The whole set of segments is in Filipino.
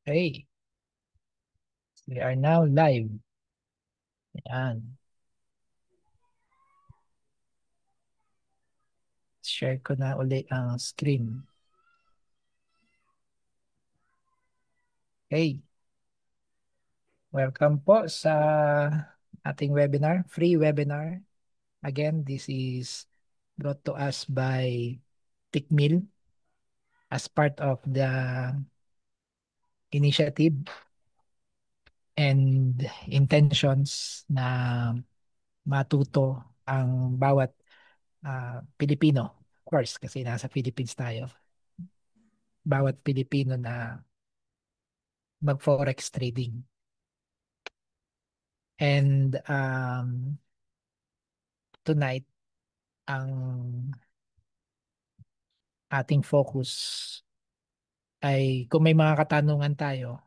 Okay, we are now live. Yan. Share ko na uli ang screen. Okay, welcome po sa ating webinar, free webinar. Again, this is brought to us by TICMIL as part of the initiative and intentions na matuto ang bawat Pilipino. Of course, kasi nasa Philippines tayo. Bawat Pilipino na mag-forex trading. And tonight, ang ating focus ay kung may mga katanungan tayo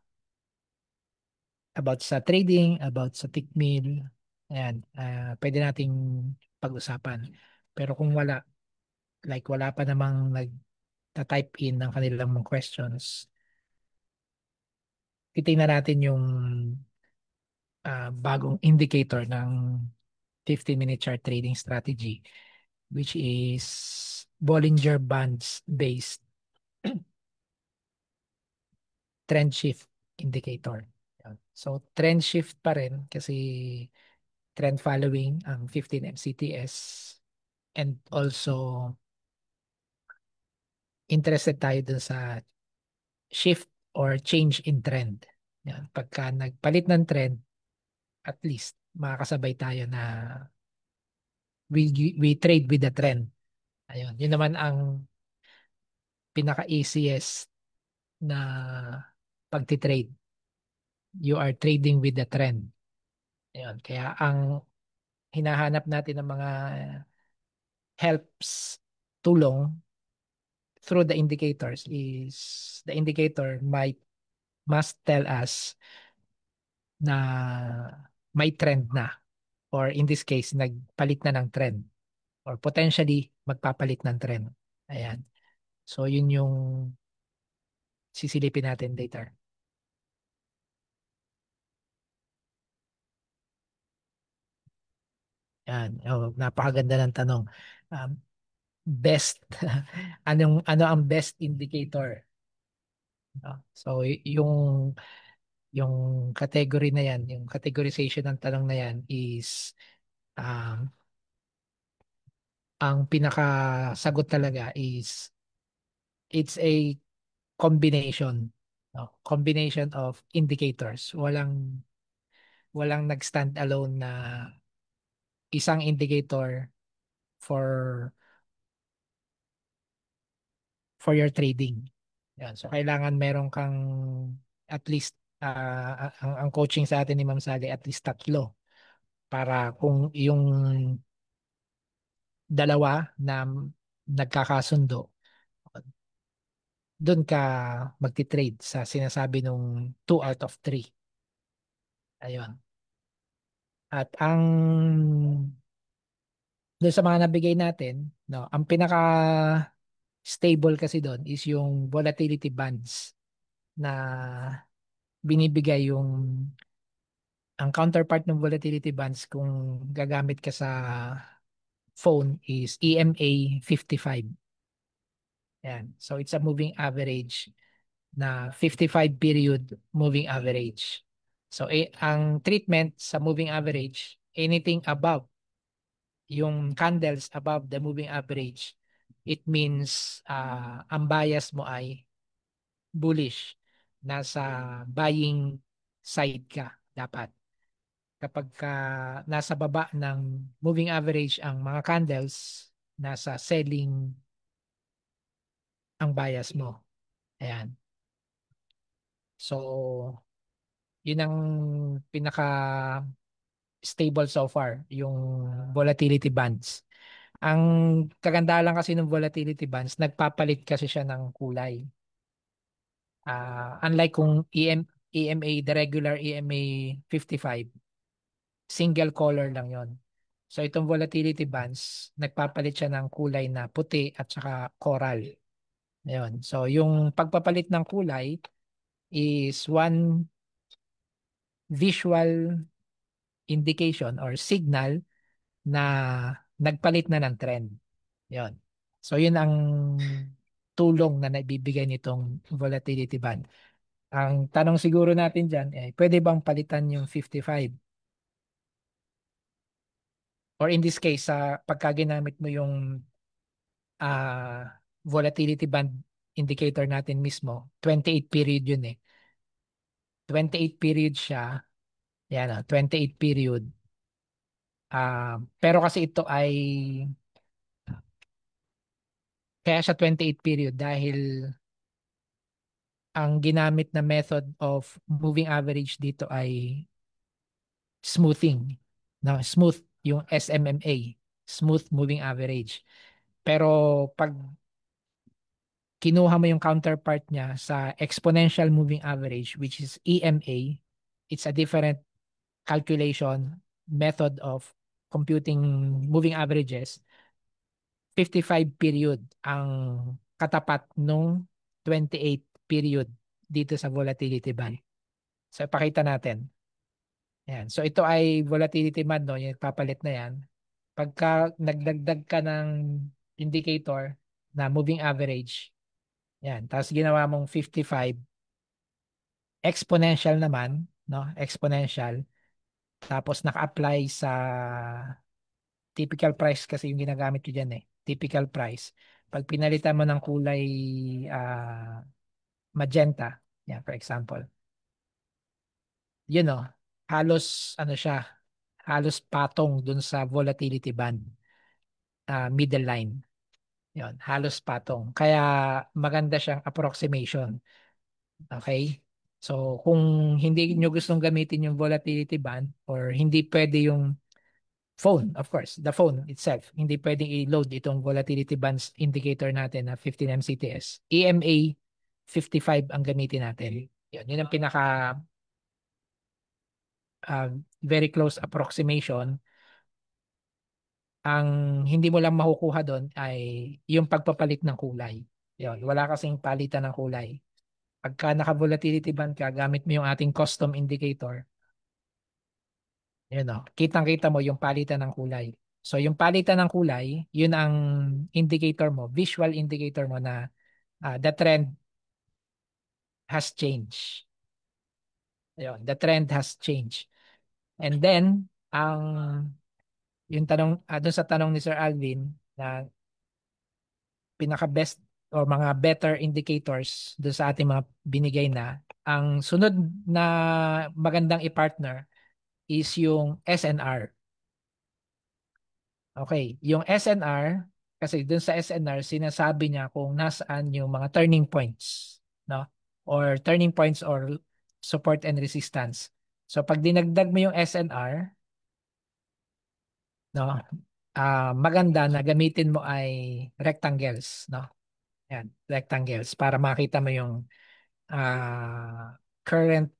about sa trading, about sa tickmill, ayan, pwede nating pag-usapan. Pero kung wala, like wala pa namang nag-type in ng kanilang mga questions, titingnan natin yung bagong indicator ng 15-minute chart trading strategy, which is Bollinger Bands based trend shift indicator. Yan. So trend shift pa rin kasi trend following ang 15 MCTS, and also interested tayo dun sa shift or change in trend. Yan. Pagka nagpalit ng trend, at least makakasabay tayo na we trade with the trend. Ayun. Yun naman ang pinaka-easiest na pagtitrade. You are trading with the trend. Ayun. Kaya ang hinahanap natin ng mga helps, tulong through the indicators is the indicator must tell us na may trend na, or in this case nagpalit na ng trend, or potentially magpapalit ng trend. Ayan. So yun yung sisilipin natin later. Yan. Oh, napakaganda ng tanong. Um, best ano ang best indicator? No? So yung category na yan, yung categorization ng tanong na yan is um, ang pinakasagot talaga is it's a combination, no? Combination of indicators. Walang nag-stand alone na isang indicator for for your trading. Yan. So kailangan meron kang at least ang coaching sa atin ni Ma'am Sally, at least tatlo, para kung yung dalawa na nagkakasundo, doon ka magti-trade sa sinasabi nung 2 out of 3. Ayun. At ang doon sa mga nabigay natin, no, ang pinaka stable kasi doon is yung volatility bands na binibigay yung ang counterpart ng volatility bands kung gagamit ka sa phone is EMA 55. Yan. So it's a moving average na 55 period moving average. So ang treatment sa moving average, anything above yung candles above the moving average, it means ang bias mo ay bullish. Nasa buying side ka dapat. Kapag nasa baba ng moving average ang mga candles, nasa selling ang bias mo. Ayan. So, yun ang pinaka stable so far, yung volatility bands. Ang kagandahan lang kasi ng volatility bands, nagpapalit kasi siya ng kulay. Unlike kung EMA, the regular EMA 55, single color lang yon. So itong volatility bands, nagpapalit siya ng kulay na puti at saka coral. Ayun. So yung pagpapalit ng kulay is one visual indication or signal na nagpalit na ng trend. Yon. So yun ang tulong na naibibigay nitong volatility band. Ang tanong siguro natin dyan, pwede bang palitan yung 55? Or in this case, sa pagka ginamit mo yung volatility band indicator natin mismo, 28 period yun eh. 28 period siya. Yan, 28 period. Pero kasi ito ay kaya siya 28 period dahil ang ginamit na method of moving average dito ay smoothing. No, smooth yung SMMA, smooth moving average. Pero pag kinuha mo yung counterpart niya sa exponential moving average which is EMA, it's a different calculation method of computing moving averages. 55 period ang katapat nung 28 period dito sa volatility band. So, ipakita natin. Ayan. So, ito ay volatility band, no? Yung papalit na yan. Pagka nagdagdag ka ng indicator na moving average, yan. Tapos ginawa mong 55, exponential naman, no? Exponential. Tapos naka-apply sa typical price kasi yung ginagamit ko dyan eh. Typical price. Pag pinalitan mo ng kulay magenta, yan, for example, yun o, halos ano siya, halos patong dun sa volatility band, middle line. Yun, halos patong. Kaya maganda siyang approximation. Okay? So, kung hindi nyo gustong gamitin yung volatility band or hindi pwede yung phone, of course, the phone itself, hindi pwedeng i-load itong volatility bands indicator natin na 15 MCTS. EMA 55 ang gamitin natin. Yun ang pinaka uh, very close approximation. Ang hindi mo lang makukuha doon ay yung pagpapalit ng kulay. Yun, wala kasing palitan ng kulay. Pagka naka-volatility band ka, gamit mo yung ating custom indicator, yun o, kitang-kita mo yung palitan ng kulay. So yung palitan ng kulay, yun ang indicator mo, visual indicator mo na the trend has changed. Ayun, the trend has changed. And then, yung tanong, doon sa tanong ni Sir Alvin, na pinaka-best o mga better indicators doon sa ating mga binigay na, ang sunod na magandang i-partner is yung SNR. Okay, yung SNR, kasi dun sa SNR, sinasabi niya kung nasaan yung mga turning points, no? Or turning points or support and resistance. So pag dinagdag mo yung SNR, no? Maganda na gamitin mo ay rectangles, no? Yan, rectangles para makita mo yung current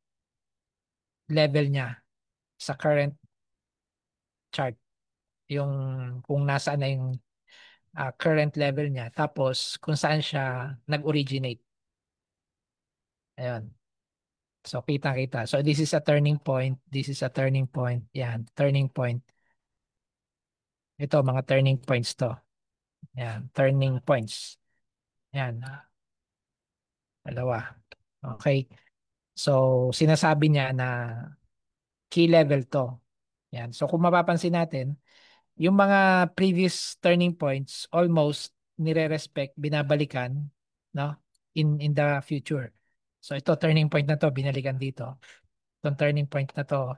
level niya sa current chart. Yung kung nasaan na yung current level niya, tapos kung saan siya nag-originate. Ayun. So, kita-kita. So, this is a turning point. This is a turning point. Yan, turning point. Ito, mga turning points to. Yan, turning points. Yan, dalawa. Okay. So, sinasabi niya na key level to. Yan. So, kung mapapansin natin, yung mga previous turning points, almost nire-respect, binabalikan, no? In the future. So, ito, turning point na to, binalikan dito. Itong turning point na to,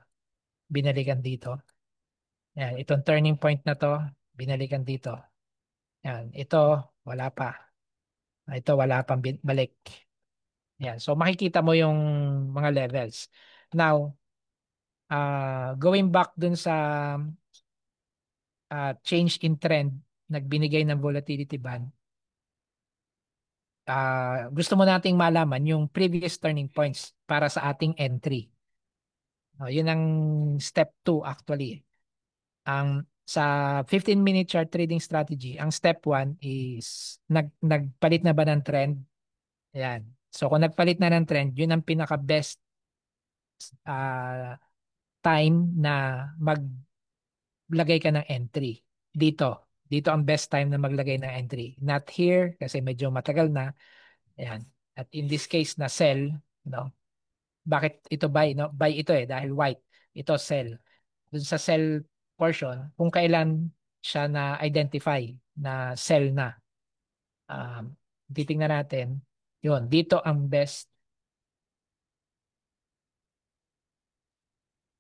binalikan dito. Yan, itong turning point na to, binalikan dito. Yan, ito, wala pa. Ito, wala pang balik. Yan, so makikita mo yung mga levels. Now, going back dun sa change in trend, nagbinigay ng volatility band, gusto mo nating malaman yung previous turning points para sa ating entry. Yun ang step 2 actually. Ang sa 15-minute chart trading strategy, ang step 1 is nagpalit na ba ng trend? Ayan. So kung nagpalit na ng trend, yun ang pinaka-best ah, time na maglagay ka ng entry. Dito. Dito ang best time na maglagay ng entry. Not here kasi medyo matagal na. Ayan. At in this case na sell, no? Bakit ito buy, no? Buy ito dahil white. Ito sell. Dun sa sell portion, kung kailan siya na identify na sell na. Um, Titingnan natin. Yun, dito ang best.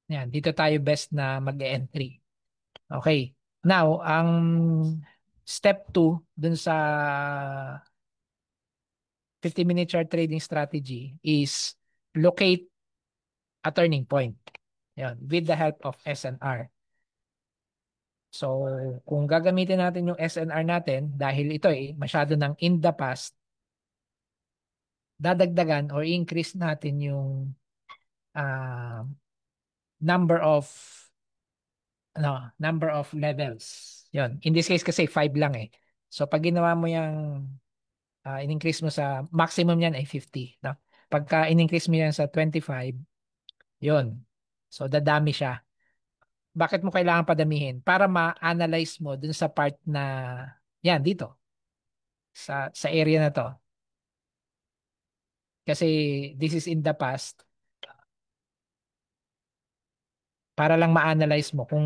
Yan, dito tayo best na mag-entry. Okay. Now, ang step 2 dun sa 50-minute chart trading strategy is locate a turning point. Yan, with the help of SNR. So, kung gagamitin natin yung SNR natin, dahil ito masyado ng in the past, dadagdagan or increase natin yung ah, number of number of levels. Yon. In this case kasi 5 lang eh. So pag ginawa mo yung in-increase mo sa maximum niyan ay 50, no? Pagka in-increase mo yan sa 25, yon. So dadami siya. Bakit mo kailangan padamihin? Para ma-analyze mo dun sa part na yan dito sa area na to. Kasi this is in the past para lang ma-analyze mo kung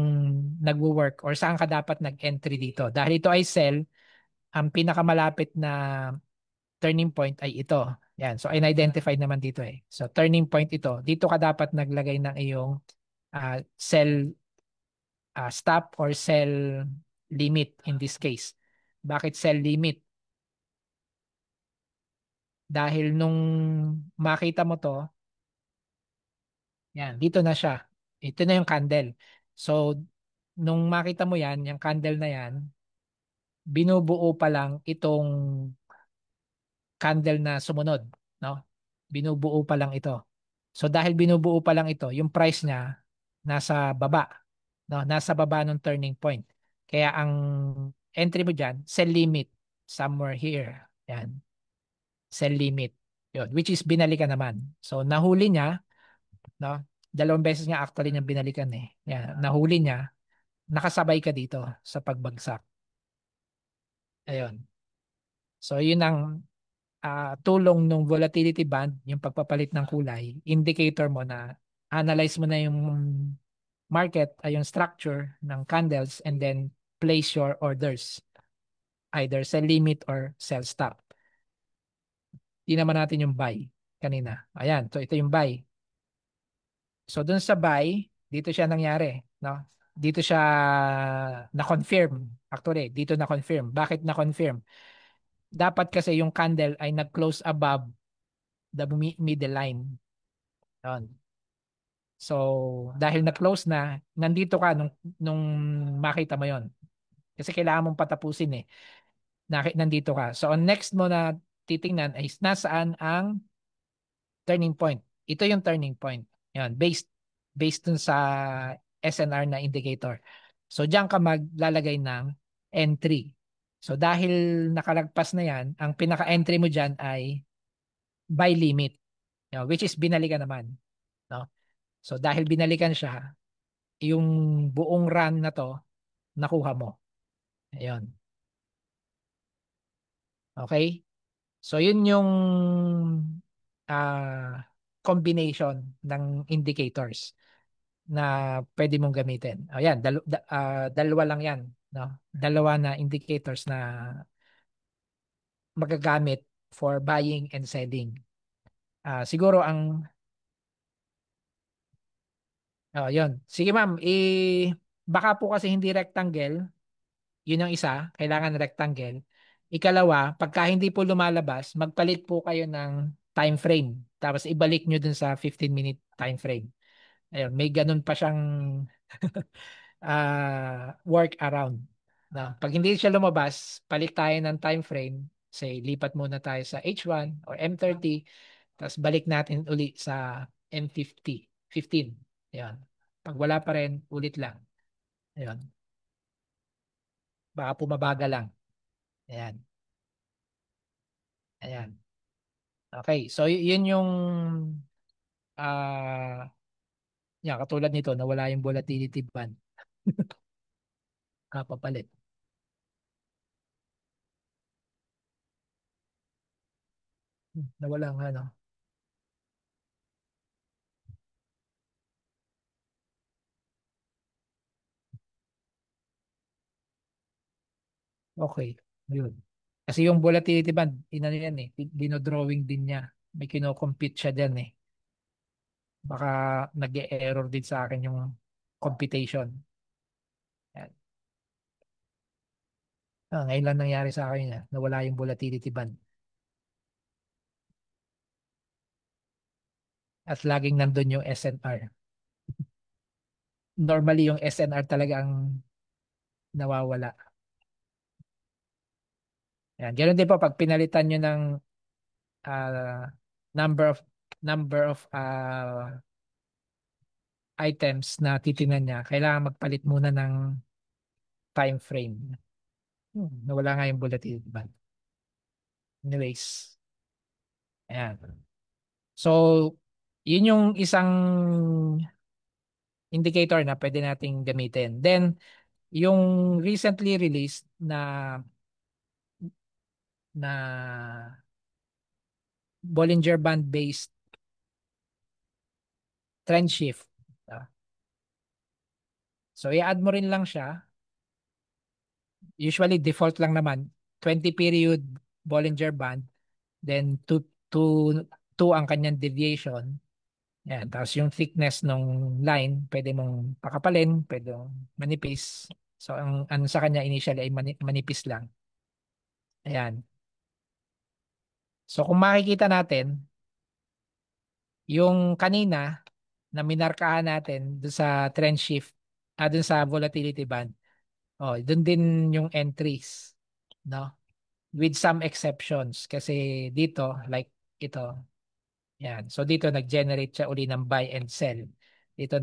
nagwo-work or saan ka dapat nag-entry dito. Dahil ito ay sell, ang pinakamalapit na turning point ay ito. Yan. So, in-identified naman dito eh. So, turning point ito. Dito ka dapat naglagay ng iyong sell stop or sell limit in this case. Bakit sell limit? Dahil nung makita mo to, yan, dito na siya. Ito na yung candle. So, nung makita mo yan, yung candle na yan, binubuo pa lang itong candle na sumunod, no? Binubuo pa lang ito. So dahil binubuo pa lang ito, yung price niya nasa baba, no? Nasa baba ng turning point. Kaya ang entry mo diyan, sell limit somewhere here. Yan, sell limit. Yun, which is binalikan naman. So nahuli niya, no? Dalawang beses nga actually niya binalikan eh. Yan, nahuli niya, nakasabay ka dito sa pagbagsak. Ayun. So yun ang tulong ng volatility band, yung pagpapalit ng kulay, indicator mo na analyze mo na yung market ay yung structure ng candles and then place your orders. Either sell limit or sell stop. Di naman natin yung buy kanina. Ayan, so ito yung buy. So dun sa buy, dito siya nangyari. No? Dito siya na-confirm. Actually, dito na-confirm. Bakit na-confirm? Dapat kasi yung candle ay nag-close above the middle line. Yun. So, dahil na-close na, nandito ka nung makita mo yon. Kasi kailangan mong patapusin eh. Nandito ka. So, ang next mo na titingnan ay nasaan ang turning point. Ito yung turning point. Yan, based dun sa SNR na indicator. So, diyan ka maglalagay ng entry. So, dahil nakalagpas na yan, ang pinaka-entry mo diyan ay buy limit. Which is binalikan naman. No? So, dahil binalikan siya, yung buong run na to, nakuha mo. Ayun. Okay? So, yun yung ah combination ng indicators na pwede mong gamitin. Ayan, dalawa lang yan. No? Dalawa na indicators na magagamit for buying and selling. Siguro ang, yun. Sige ma'am, baka po kasi hindi rectangle. Yun ang isa, kailangan rectangle. Ikalawa, pagka hindi po lumalabas, magpalit po kayo ng time frame. Tapos ibalik nyo dun sa 15-minute time frame. Ayun, may ganun pa siyang work around. Na, pag hindi siya lumabas, palit tayo ng time frame. Say, lipat muna tayo sa H1 or M30. Tapos balik natin uli sa M50, 15. Ayun. Pag wala pa rin, ulit lang. Ayun. Baka pumabaga lang. Ayan. Ayan. Okay, so yun yung ah katulad nito nawala yung volatility band kapapalit. Nawala ang ano. Okay, yun. Kasi yung volatility band, inano yan eh, dinodrawing din niya. May kino-compute siya dyan eh. Baka nag-error din sa akin yung computation. Yan. Ngayon lang nangyari sa akin yan. Nawala yung volatility band. At laging nandun yung SNR. Normally yung SNR talaga ang nawawala. Yan. Ganun din po pag pinalitan nyo ng ah, number of items na titingnan niya, kailangan magpalit muna ng time frame. Nawala nga yung volatility band. Anyways, ayan. So, yun yung isang indicator na pwede nating gamitin. Then, yung recently released na Bollinger Band based trend shift. Ah, So, i-add mo rin lang siya. Usually, default lang naman. 20 period Bollinger Band. Then, 2 ang kanyang deviation. Yan. Tapos yung thickness ng line, pwede mong pakapalin, pwede mong manipis. So, ang ano sa kanya initially ay manipis lang. Ayan. So, kung makikita natin, yung kanina na minarkahan natin doon sa trend shift, doon sa volatility band, doon din yung entries, no? With some exceptions. Kasi dito, like ito, yan. So, dito nag-generate siya uli ng buy and sell. Dito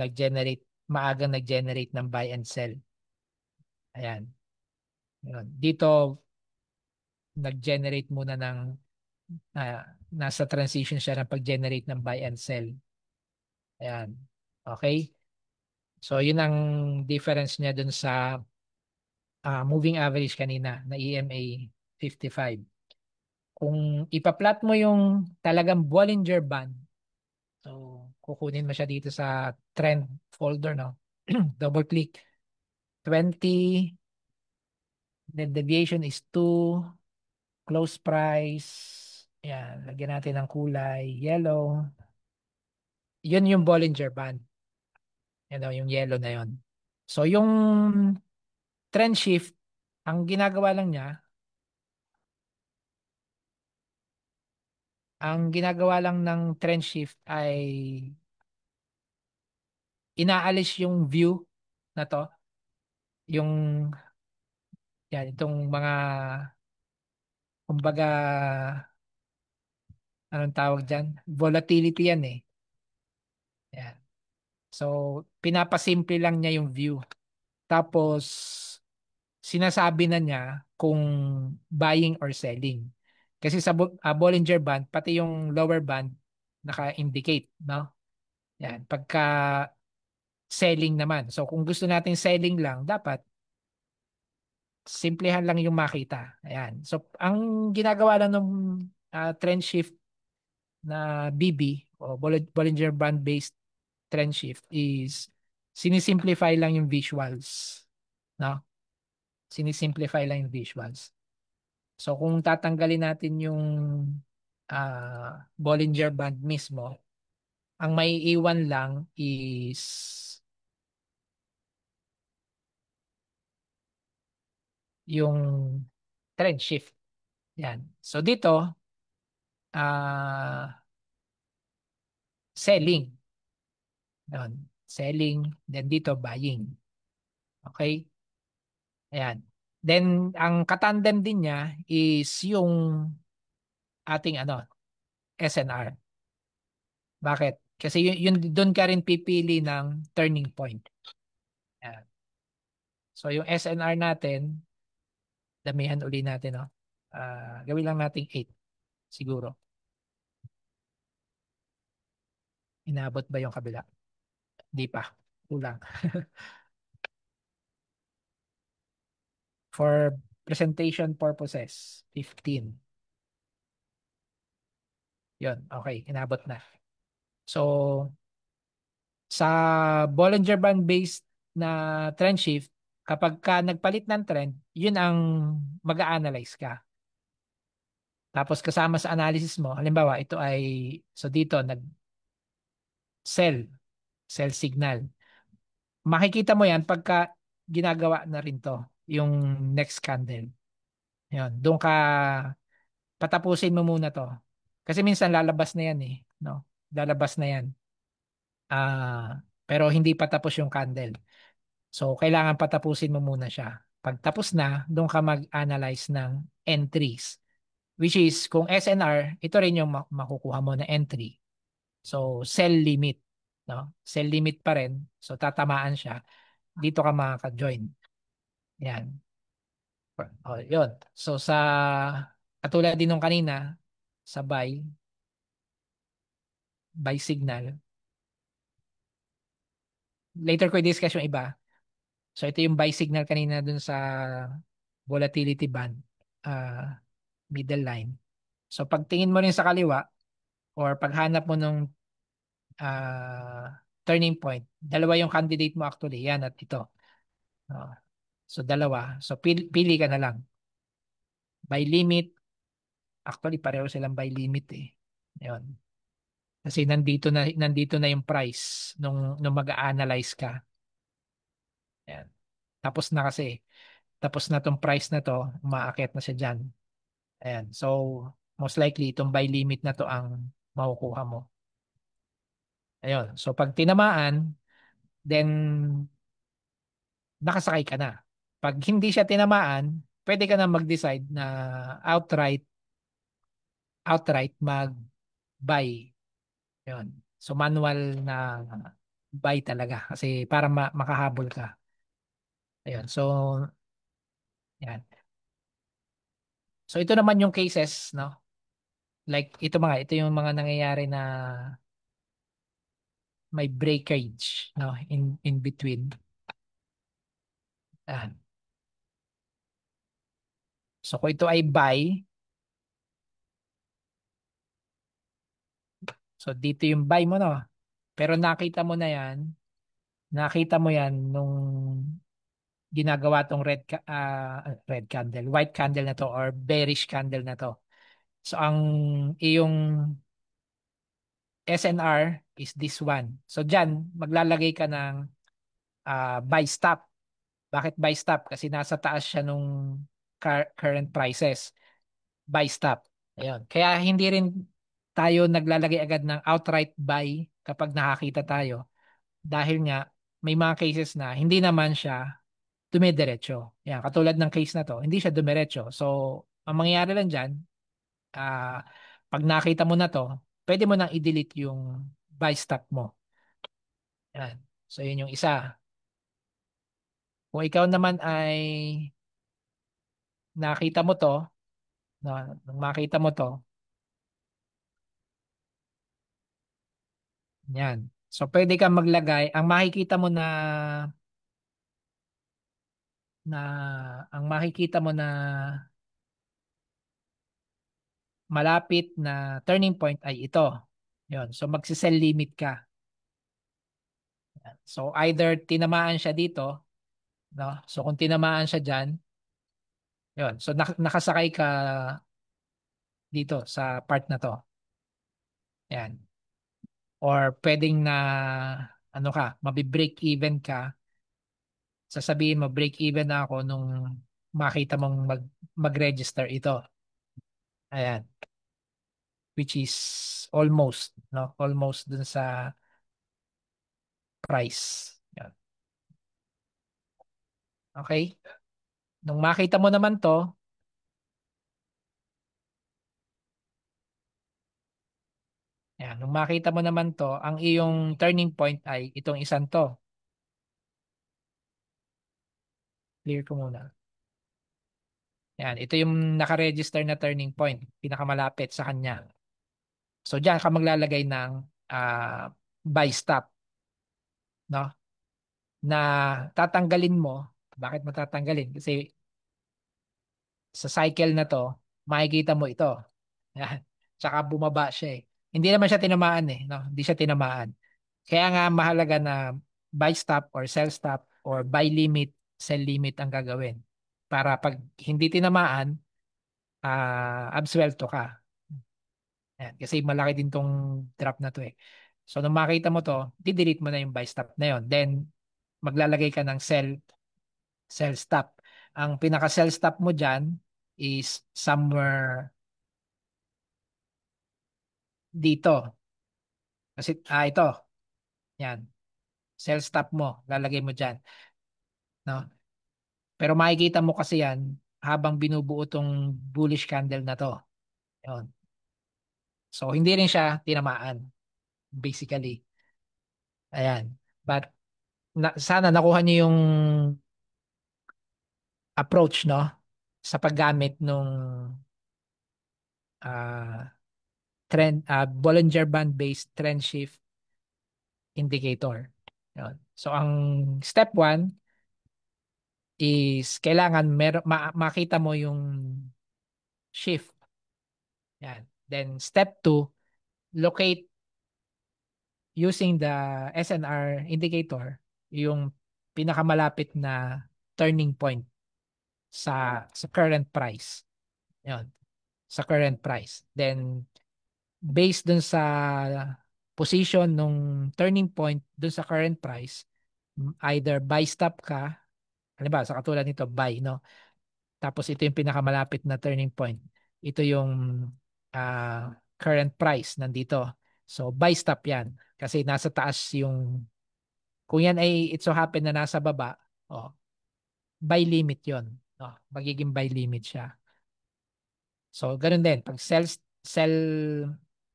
maagang nag-generate ng buy and sell. Ayan. Yun. Dito, nag-generate muna ng nasa transition siya ng pag-generate ng buy and sell. Ayan. Okay? So, yun ang difference niya dun sa moving average kanina na EMA 55. Kung ipa-plot mo yung talagang Bollinger Band, so kukunin mo siya dito sa trend folder, no? Double click. 20, the deviation is 2, close price. Yan, lagyan natin ng kulay, yellow. Yun yung Bollinger Band. Yan o, yung yellow na yun. So yung trend shift, ang ginagawa lang niya, ang ginagawa lang ng trend shift ay inaalis yung view na to, yung itong mga kumbaga anong tawag diyan? Volatility yan eh. Yan. So pinapasimple lang niya yung view. Tapos sinasabi na niya kung buying or selling. Kasi sa Bollinger Band, pati yung lower band naka-indicate, no? Yan, pagka selling naman. So kung gusto natin selling lang, dapat simplehan lang yung makita. Ayan. So ang ginagawa lang ng trend shift na BB o Bollinger Band based trend shift is sinisimplify lang yung visuals, no? Sinisimplify lang yung visuals. So kung tatanggalin natin yung Bollinger Band mismo, ang may iwan lang is yung trend shift. Yan. So dito, selling. Yan. Selling. Then dito, buying. Okay? Ayan. Then, ang katandem din niya is yung ating SNR. Bakit? Kasi yun doon ka rin pipili ng turning point. Ayan. So, yung SNR natin, damihan uli natin, no? Gawin lang natin 8 siguro. Inabot ba yung kabila? Di pa. Kulang. For presentation purposes, 15. Yun, okay, inabot na. So, sa Bollinger Band based na trend shift, kapag ka nagpalit ng trend, yun ang mag-a-analyze ka. Tapos kasama sa analysis mo, halimbawa, ito ay, so dito, nag-sell, sell signal. Makikita mo yan pagka ginagawa na rin to, yung next candle. Yun, doon ka patapusin mo muna to. Kasi minsan lalabas na yan eh, no? Lalabas na yan. Pero hindi pa tapos yung candle. So, kailangan patapusin mo muna siya. Pag tapos na, doon ka mag-analyze ng entries. Which is, kung SNR, ito rin yung makukuha mo na entry. So, sell limit. No? Sell limit pa rin. So, tatamaan siya. Dito ka makaka-join. Yan. O, yun. So, katulad din nung kanina, sa buy signal. Later ko i-discuss yung iba. So, ito yung buy signal kanina dun sa volatility band. Uh, Middle line. So pagtingin mo rin sa kaliwa or paghanap mo nung turning point, dalawa yung candidate mo actually, yan at ito. Oh, so dalawa. So pili ka na lang. By limit, actually pareho silang by limit eh. Yun. Kasi nandito na yung price nung mag-a-analyze ka. Yan. Tapos na kasi. Tapos na tong price na to, umaakyat na siya diyan. Ayan. So most likely itong by limit na to ang makukuha mo. Ayun. So pag tinamaan, then nakasakay ka na. Pag hindi siya tinamaan, pwede ka na mag-decide na outright mag-buy. Yun. So manual na buy talaga kasi para makahabol ka. Ayun. So yan. So ito naman yung cases, no? Like ito yung mga nangyayari na may breakage, no, in between. Yan. So kung ito ay buy, so dito yung buy mo, no? Pero nakita mo yan nung ginagawa tong red candle, white candle na to or bearish candle na to. So ang iyong SNR is this one. So diyan maglalagay ka ng buy stop. Bakit buy stop? Kasi nasa taas siya nung current prices. Buy stop. Ayun. Kaya hindi rin tayo naglalagay agad ng outright buy kapag nakakita tayo dahil nga may mga cases na hindi naman siya dumidiretso. Yan, katulad ng case na to, hindi siya dumiretso. So, ang mangyayari lang dyan, ah, pag nakita mo na to, pwede mo nang i-delete yung buy stop mo. Yan. So, yun yung isa. Kung ikaw naman ay nakita mo to, no, nung makita mo to, yan. So, pwede kang maglagay, na ang makikita mo na malapit na turning point ay ito. Yon. So magsisell limit ka. So either tinamaan siya dito, no? So kung tinamaan siya diyan, yon. So nakasakay ka dito sa part na to. Yan. Or pwedeng na ano ka, mabi-break even ka. Sasabihin mo break even na ako nung makita mong mag-register ito. Ayan. Which is almost, no? Almost dun sa price. Yan. Okay? Nung makita mo naman to, yan, nung makita mo naman to, ang iyong turning point ay itong isang to. Clear ko muna. Yan, ito yung nakaregister na turning point, pinakamalapit sa kanya. So diyan ka maglalagay ng buy stop, no? Na tatanggalin mo. Bakit mo tatanggalin? Kasi sa cycle na to, makikita mo ito. Yan. Tsaka bumaba siya eh. Hindi naman siya tinamaan eh, no? Hindi siya tinamaan. Kaya nga mahalaga na buy stop or sell stop or buy limit, sell limit ang gagawin. Para pag hindi tinamaan, absuelto ka. Yan. Kasi malaki din tong drop na to eh. So nung makita mo to, di-delete mo na yung buy stop na yon. Then maglalagay ka ng sell stop. Ang pinaka sell stop mo dyan is somewhere dito. Kasi ito, yan. Sell stop mo, lalagay mo dyan, no? Pero makikita mo kasi yan habang binubuo tong bullish candle na to. Yun. So hindi rin siya tinamaan basically. Ayan. But sana nakuha niyo yung approach, no? Sa paggamit nung Bollinger Band based trend shift indicator. Yun. So ang step one is kailangan makita mo yung shift. Yan. Then step two, locate using the SNR indicator yung pinakamalapit na turning point sa current price. Yun. Sa current price. Then based dun sa position nung turning point dun sa current price, either buy stop ka, halimbawa sa katulad nito buy, no? Tapos ito yung pinakamalapit na turning point. Ito yung current price nandito. So buy stop yan. Kasi nasa taas yung, kung yan ay it so happen na nasa baba, oh, buy limit yon. No? Magiging buy limit siya. So ganun din. Pag sell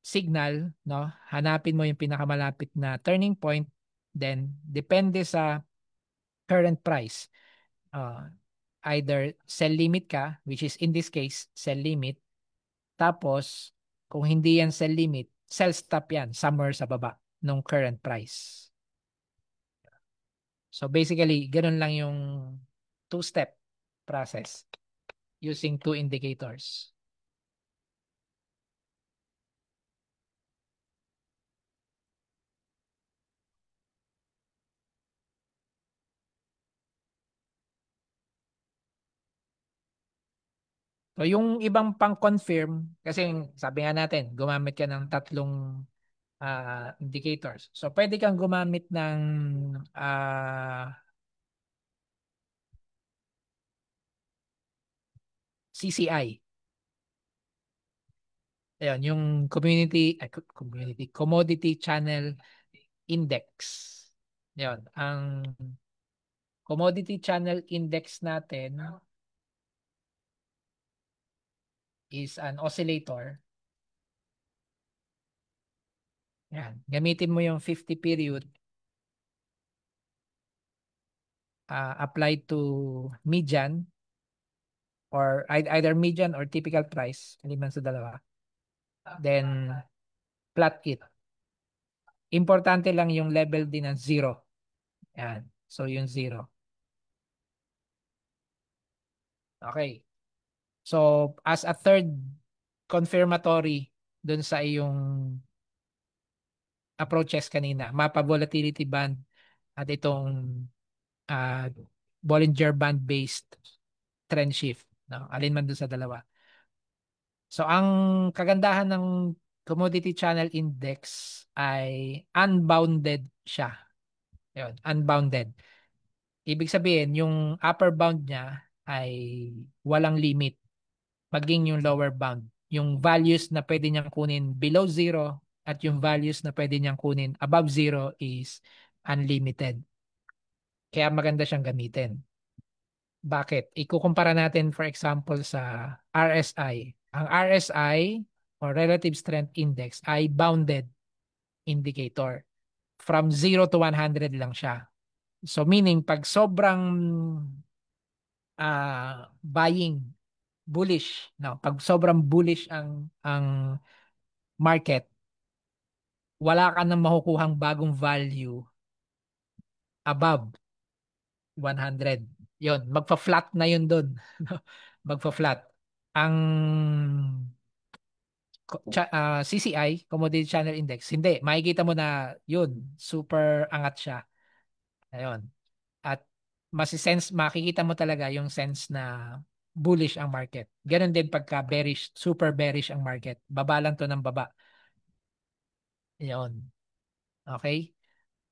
signal, no? Hanapin mo yung pinakamalapit na turning point. Then, depende sa current price. Uh, Either sell limit ka, which is in this case, sell limit. Tapos, kung hindi yan sell limit, sell stop yan somewhere sa baba nung current price. So basically, ganun lang yung two-step process using two indicators. So yung ibang pang-confirm, kasi sabi nga natin, gumamit ka ng tatlong indicators. So pwede kang gumamit ng CCI. Ayun, yung Commodity Channel Index. Ayun, ang Commodity Channel Index natin is an oscillator. Yan. Gamitin mo yung 50 period applied to median or either median or typical price, aliman sa dalawa. Then plot it. Importante lang yung level din ng zero. Yan. So yung zero. Okay. So as a third confirmatory dun sa iyong approaches kanina, mapa volatility band at itong uh, Bollinger Band based trend shift, no? Alin man dun sa dalawa. So ang kagandahan ng Commodity Channel Index ay unbounded siya. Yun, unbounded. Ibig sabihin, yung upper bound niya ay walang limit. Maging yung lower bound. Yung values na pwede niyang kunin below zero at yung values na pwede niyang kunin above zero is unlimited. Kaya maganda siyang gamitin. Bakit? Ikukumpara natin for example sa RSI. Ang RSI or Relative Strength Index ay bounded indicator. From 0 to 100 lang siya. So meaning pag sobrang buying bullish, no, pag sobrang bullish ang market, wala ka nang makukuhang bagong value above 100. Yon, magfa-flat na yun doon. Magfa-flat. Ang CCI, Commodity Channel Index, hindi. Makikita mo na yun, super angat siya. Ayun. At makikita mo talaga yung sense na bullish ang market. Ganon din pagka bearish, super bearish ang market. Baba lang to ng baba. Ayun. Okay?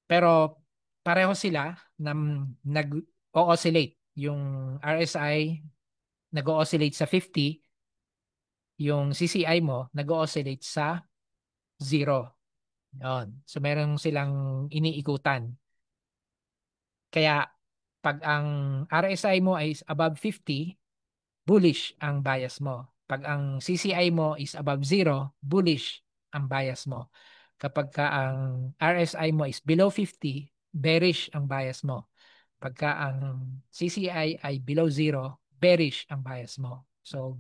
Pero pareho sila na nag-oscillate. Yung RSI nag-oscillate sa 50, yung CCI mo nag-oscillate sa 0. Yun. So meron silang iniikutan. Kaya pag ang RSI mo ay above 50, bullish ang bias mo. Pag ang CCI mo is above 0, bullish ang bias mo. Kapag ka ang RSI mo is below 50, bearish ang bias mo. Pagka ang CCI ay below 0, bearish ang bias mo. So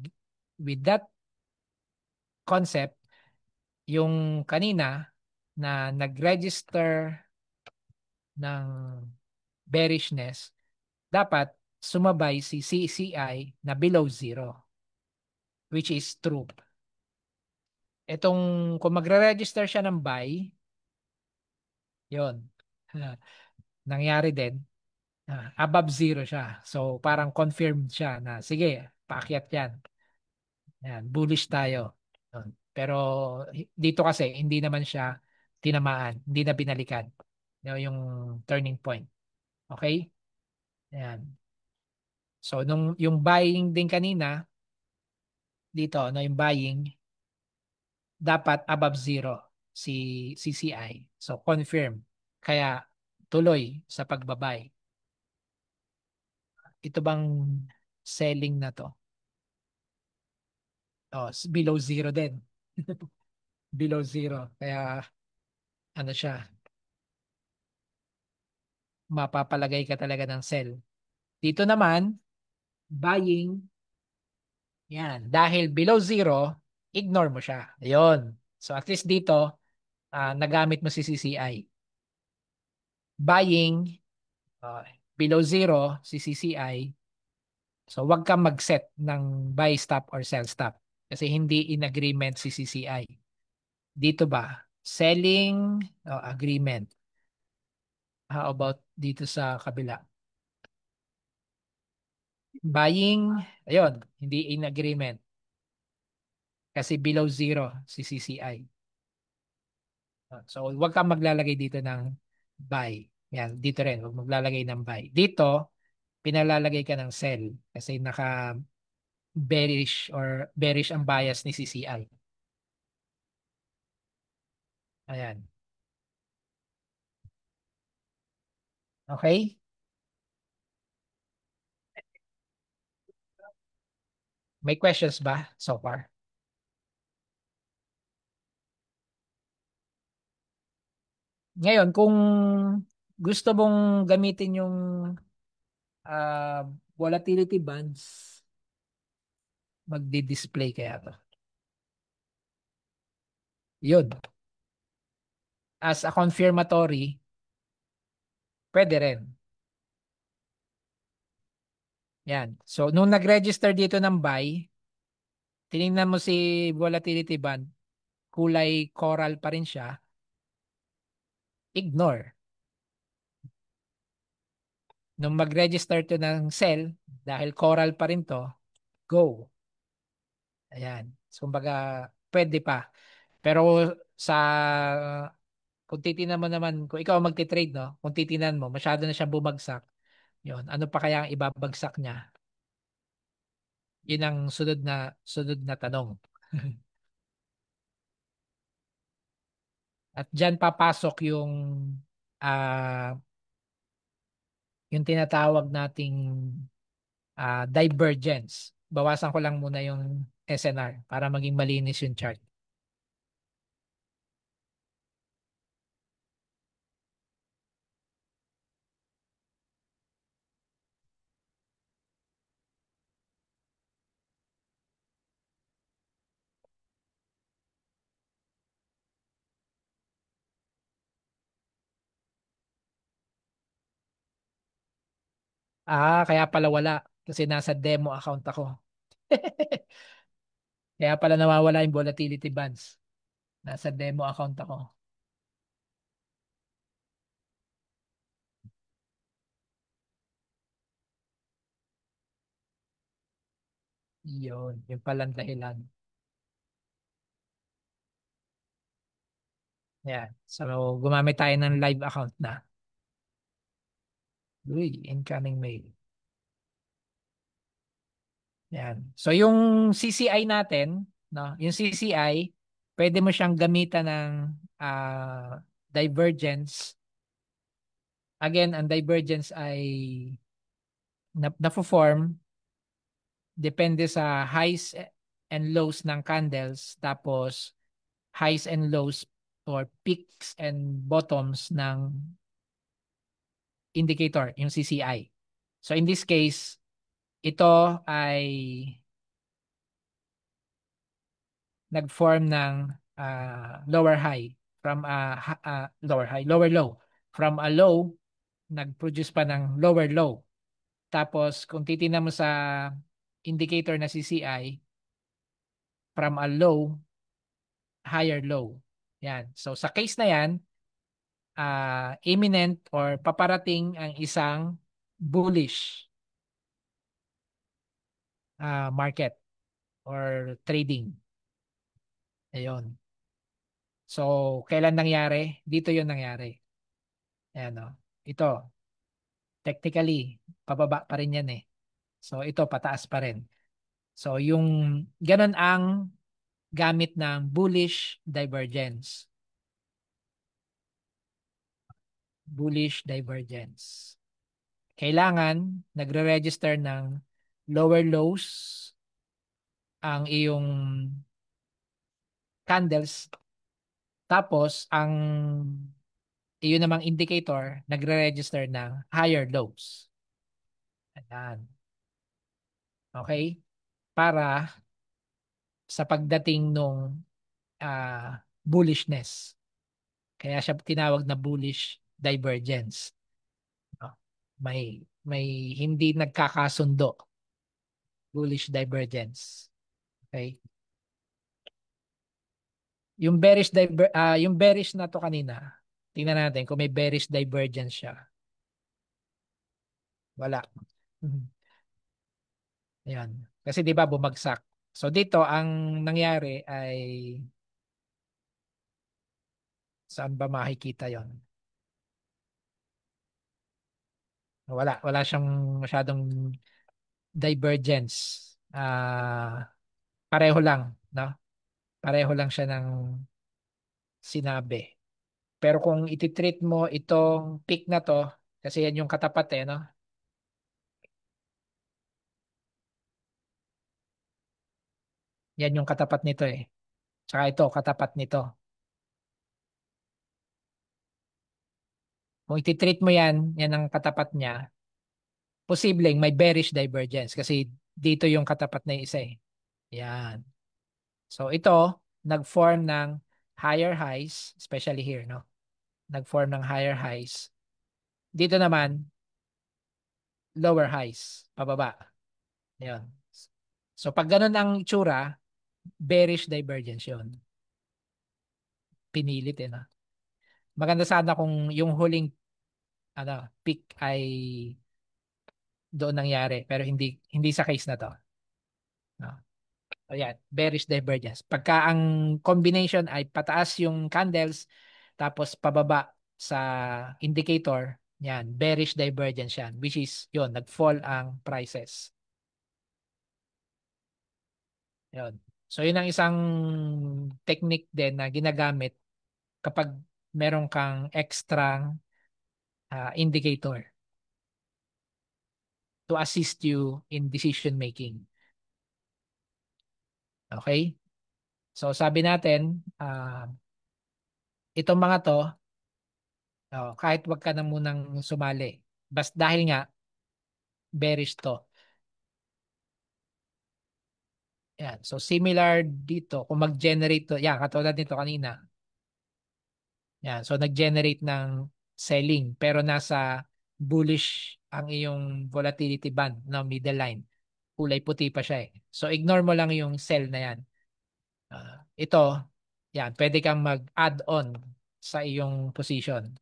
with that concept, yung kanina na nag-register ng bearishness, dapat sumabay si CCI na below 0, which is true. Itong kung magre-register siya ng buy, yon. Nangyari din, above 0 siya. So parang confirmed siya na sige, paakyat yan. Yan, bullish tayo. Yun. Pero dito kasi hindi naman siya tinamaan, hindi na binalikan. Yung turning point. Okay? Yan. So nung yung buying din kanina dito, no, yung buying dapat above 0 si CCI. So confirm. Kaya tuloy sa pagbabay. Ito bang selling na to? Oh, below 0 din. Below 0. Kaya ano siya, mapapalagay ka talaga ng sell. Dito naman, buying, yan. Dahil below 0, ignore mo siya. Ayun. So at least dito, nagamit mo si CCI. Buying, uh, below 0, si CCI. So wag kang mag-set ng buy stop or sell stop. Kasi hindi in agreement si CCI. Dito ba? Selling, agreement. How about dito sa kabila? Buying, ayun, hindi in agreement. Kasi below 0 si CCI. So, huwag kang maglalagay dito ng buy. Yan, dito rin, huwag maglalagay ng buy. Dito, pinalalagay ka ng sell kasi naka bearish or bearish ang bias ni CCI. Ayan. Okay? May questions ba so far? Ngayon, kung gusto mong gamitin yung ah, volatility bands, magdi-display kaya to. Yun. As a confirmatory, pwede rin. Yan. So, nung nag-register dito ng buy, tiningnan mo si volatility band, kulay coral pa rin siya, ignore. Nung mag-register to ng sell, dahil coral pa rin to, go. Ayan. So, kumbaga, pwede pa. Pero sa, kung titingnan mo naman, kung ikaw ang magti-trade, no? Kung titingnan mo, masyado na siya bumagsak. Yun. Ano pa kaya ang ibabagsak niya? Yun ang sunod na tanong. At diyan papasok ah yung tinatawag nating divergence. Bawasan ko lang muna yung SNR para maging malinis yung chart. Kaya pala wala. Kasi nasa demo account ako. Kaya pala nawawala yung volatility bands. Nasa demo account ako. Yun palang dahilan. Yan. So, gumamit tayo ng live account na. Uy, incoming mail. Yan. So, yung CCI natin, no? Yung CCI, pwede mo siyang gamitan ng divergence. Again, ang divergence ay na-form depende sa highs and lows ng candles, tapos highs and lows or peaks and bottoms ng indicator, yung CCI. So in this case, ito ay nag-form ng lower high from lower low. From a low, nag-produce pa ng lower low. Tapos kung titingnan mo sa indicator na CCI, from a low, higher low. Yan. So sa case na yan, imminent or paparating ang isang bullish market or trading. Ayun. So, kailan nangyari? Dito yon nangyari. Ayan o. Ito, technically, pababa pa rin yan eh. So, ito, pataas pa rin. So, yung ganun ang gamit ng bullish divergence. Bullish divergence. Kailangan nagre-register ng lower lows ang iyong candles. Tapos, ang iyon namang indicator, nagre-register ng higher lows. Ayan. Okay? Para sa pagdating nung bullishness. Kaya siya tinawag na bullish divergence. No? May hindi nagkakasundo. Bullish divergence. Okay? Yung bearish na to kanina, tingnan natin kung may bearish divergence siya. Wala. Mhm. Ayan. Kasi 'di ba bumagsak. So dito ang nangyari ay saan ba makikita 'yon? Wala siyang masyadong divergence. Pareho lang, no? Pareho lang siya ng sinabi. Pero kung ititreat mo itong peak na to, kasi yan yung katapat eh, no? Yan yung katapat nito eh. Tsaka ito, katapat nito. Kung ititreat mo yan, yan ang katapat niya, posibleng may bearish divergence kasi dito yung katapat na isa eh. Yan. So ito, nag-form ng higher highs, especially here, no? Nag-form ng higher highs. Dito naman, lower highs, pababa. Yan. So pag ganun ang itsura, bearish divergence yun. Pinilit eh, no? Maganda sana kung yung huling peak ay doon nangyari, pero hindi sa case na to. No? Ayan, bearish divergence. Pagka ang combination ay pataas yung candles, tapos pababa sa indicator, yan, bearish divergence yan, which is, yun, nag-fall ang prices. Yun. So, yun ang isang technique din na ginagamit kapag meron kang extra indicator to assist you in decision making. Okay? So, sabi natin, itong mga to, kahit wag ka na munang sumali. Dahil nga, bearish to. Yan. So, similar dito, kung mag-generate to, yan, katulad nito kanina. Yan. So, nag-generate ng selling, pero nasa bullish ang iyong volatility band, no, middle line. Kulay puti pa siya eh. So ignore mo lang yung sell na yan. Ito, yan, pwede kang mag-add on sa iyong position.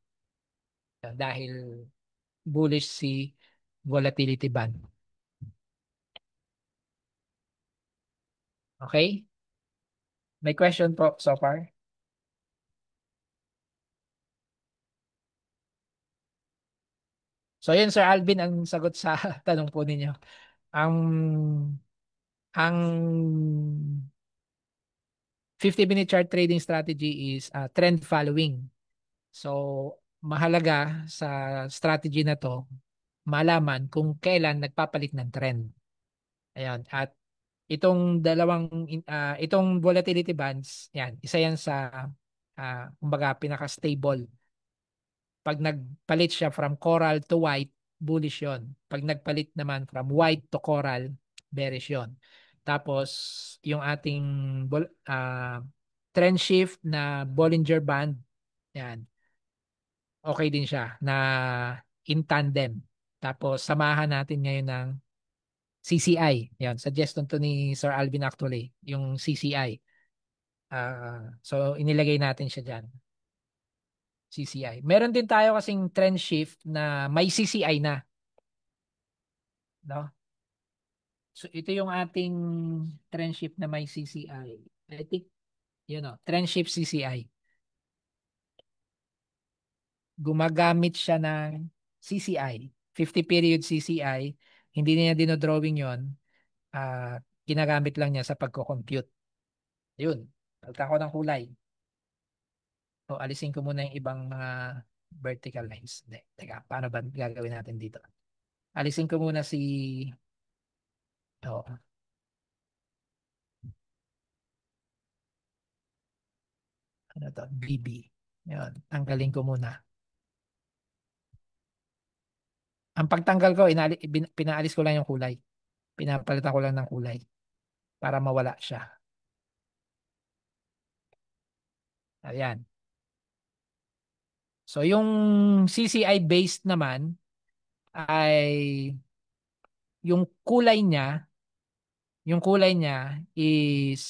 Dahil bullish si volatility band. Okay? May question po so far? So yun Sir Alvin ang sagot sa tanong po ninyo. Ang ang 50-minute chart trading strategy is trend following. So mahalaga sa strategy na to malaman kung kailan nagpapalit ng trend. Ayan. At itong volatility bands, yan, isa yan sa kumbaga pinaka-stable. Pag nagpalit siya from coral to white, bullish yon. Pag nagpalit naman from white to coral, bearish yon. Tapos yung ating trend shift na Bollinger Band, yan, okay din siya na in tandem. Tapos samahan natin ngayon ng CCI. Yan, suggestion to ni Sir Alvin actually, yung CCI. So inilagay natin siya diyan, CCI. Meron din tayo kasing trend shift na may CCI na, no? So ito yung ating trend shift na may CCI. I think, trend shift CCI. Gumagamit siya ng CCI, 50 period CCI. Hindi niya dinodrawing yon. Ginagamit lang niya sa pagko-compute. Yun. Pagka ko ng kulay. O alisin ko muna yung ibang mga vertical lines. Hindi. Teka, paano ba gagawin natin dito? Alisin ko muna si oh, ano to, BB. Yun, tanggalin ko muna. Ang pagtanggal ko, pinaalis ko lang yung kulay. Pinapalitan ko lang ng kulay para mawala siya. Ayan. So yung CCI based naman ay yung kulay niya, yung kulay niya is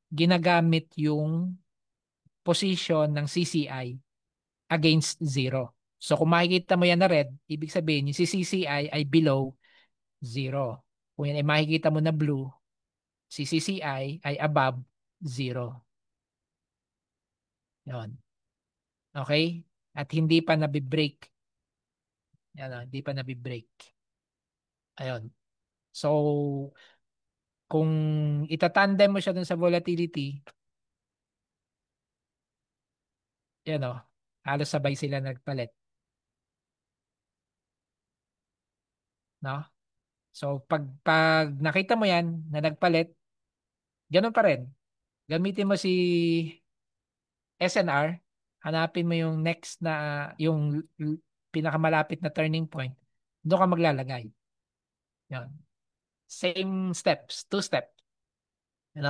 ginagamit yung position ng CCI against zero. So kung makikita mo yan na red, ibig sabihin yung si CCI ay below zero. Kung yan ay makikita mo na blue, si CCI ay above zero. Yon. Okay? At hindi pa nabibreak. Yan, hindi pa nabibreak. Ayun. So, kung itatandem mo siya dun sa volatility, yan o, halos sabay sila nagpalit. No? So, pag nakita mo yan na nagpalit, ganun pa rin. Gamitin mo si SNR, hanapin mo yung next na, yung pinakamalapit na turning point, doon ka maglalagay. Yan. Same steps, two steps. You.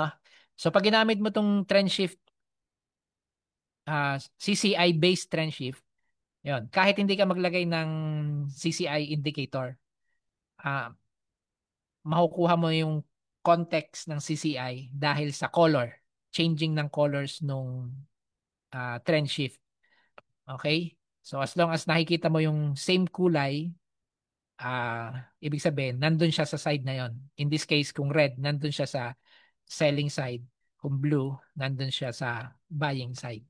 So pag ginamit mo tong trend shift, CCI based trend shift, yon, kahit hindi ka maglagay ng CCI indicator, ah makukuha mo yung context ng CCI dahil sa color, changing ng colors nung trend shift. Okay? So as long as nakikita mo yung same kulay, ibig sabihin, nandun siya sa side na yon. In this case, kung red, nandun siya sa selling side. Kung blue, nandun siya sa buying side.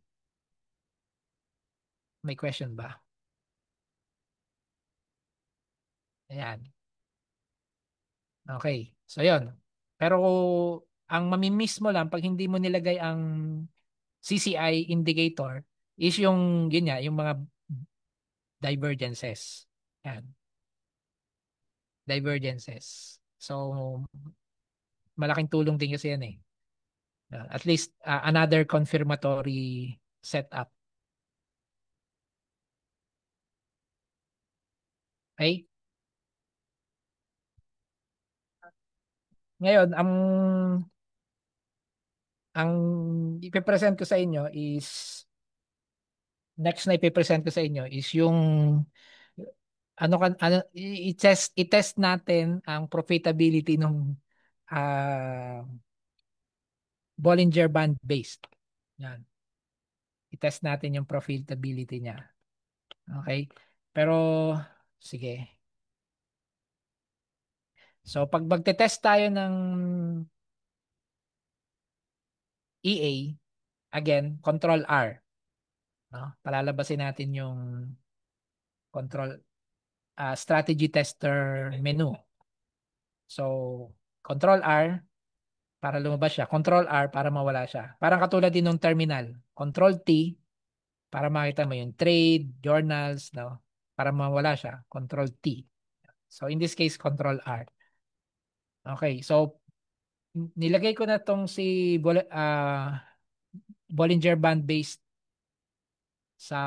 May question ba? Ayan. Okay. So yon. Pero ang mamimiss mo lang pag hindi mo nilagay ang CCI indicator is yun nga, yung mga divergences. Yan. Divergences. So, malaking tulong din kasi yan eh. At least another confirmatory setup. Okay? Ngayon, ang ipipresent ko sa inyo is next na ipipresent ko sa inyo is yung I-test natin ang profitability ng ah, Bollinger Band based. Yan. I-test natin yung profitability niya. Okay? Pero sige. So pag magte-test tayo ng EA, again, control R, no? Palalabasin natin yung control strategy tester menu. So control R para lumabas siya, control R para mawala siya. Parang katulad din ng terminal. Control T para makita mo yung trade, journals, no? Para mawala siya, control T. So in this case, control R. Okay, so nilagay ko na tong si Bollinger Band based sa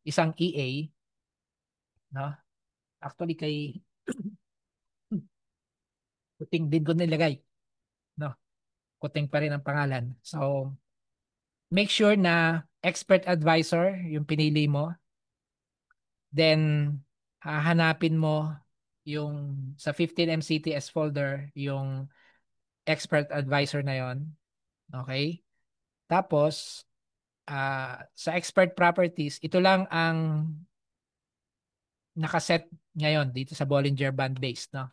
isang EA, no? Actually kay Kuting din ko nilagay, no? Kuting pa rin ang pangalan. So make sure na expert advisor yung pinili mo. Then hahanapin mo yung sa 15 MCTS folder yung expert advisor na yon. Okay? Tapos sa expert properties, ito lang ang nakaset ngayon dito sa Bollinger Band base, no?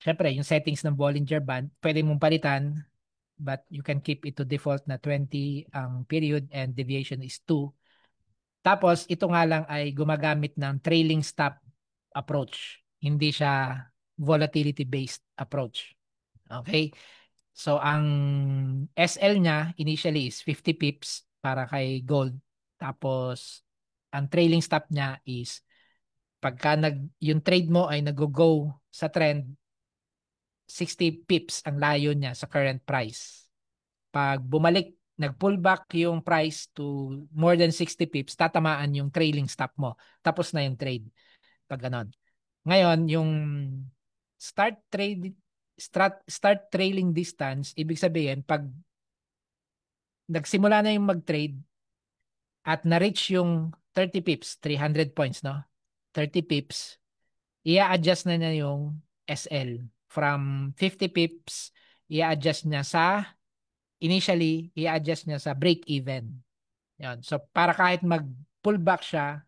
Syempre, yung settings ng Bollinger Band, pwede mong palitan, but you can keep it to default na 20 ang period and deviation is 2. Tapos, ito nga lang ay gumagamit ng trailing stop approach. Hindi siya volatility-based approach. Okay? So, ang SL niya initially is 50 pips para kay gold. Tapos, ang trailing stop niya is pagka yung trade mo ay nag-go sa trend, 60 pips ang layo niya sa current price. Pag bumalik, nag-pullback yung price to more than 60 pips, tatamaan yung trailing stop mo. Tapos na yung trade. Pag ganon. Ngayon, yung start trailing distance, ibig sabihin, pag nagsimula na yung mag-trade at na-reach yung 30 pips, 300 points, no? 30 pips, i-adjust na niya yung SL. From 50 pips, i-adjust niya sa initially, i-adjust niya sa break-even. Yan. So, para kahit mag-pullback siya,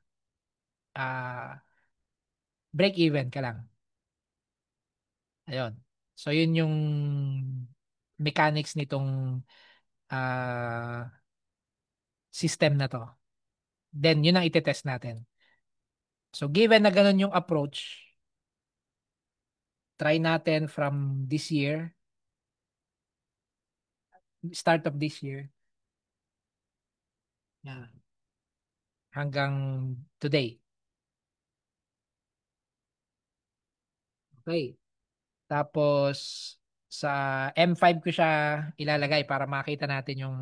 break-even ka lang. Ayun. So, yun yung mechanics nitong ah, system na to. Then, yun ang itetest natin. So, given na ganun yung approach, try natin from this year, start of this year, yeah, hanggang today. Okay. Tapos, sa M5 ko siya ilalagay para makita natin yung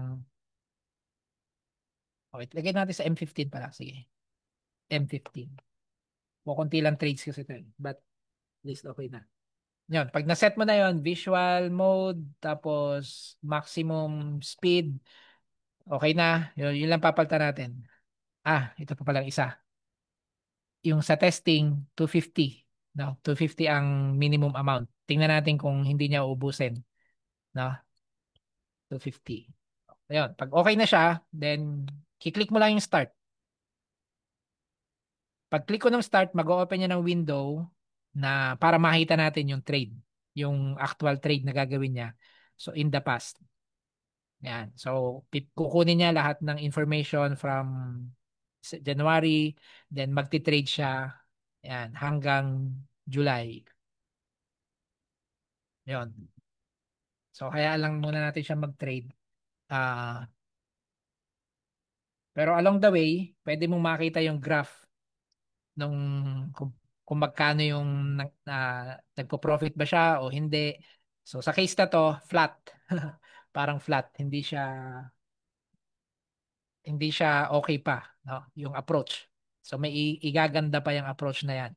okay, lagay natin sa M15 pala. Sige. M15. Kukunti lang trades kasi ito. But at least okay na. Yun. Pag naset mo na yon, visual mode, tapos maximum speed, okay na. Yun lang papalitan natin. Ito pa palang isa. Yung sa testing, 250. No? 250 ang minimum amount. Tingnan natin kung hindi niya uubusin. No? 250. Ayun. Pag okay na siya, then kiklik mo lang yung start. Pag click ko ng start, mag-open niya ng window na para makita natin yung trade, yung actual trade na gagawin niya. So in the past. Yan. So kukunin niya lahat ng information from January, then magti-trade siya yan hanggang July. Yon. So kaya lang muna natin siya mag-trade. Ah, pero along the way, pwede mong makita yung graph nung kung magkano yung nagpo-profit ba siya o hindi. So sa case na to, flat. Parang flat, hindi siya okay pa, no? Yung approach. So may igaganda pa yung approach na yan.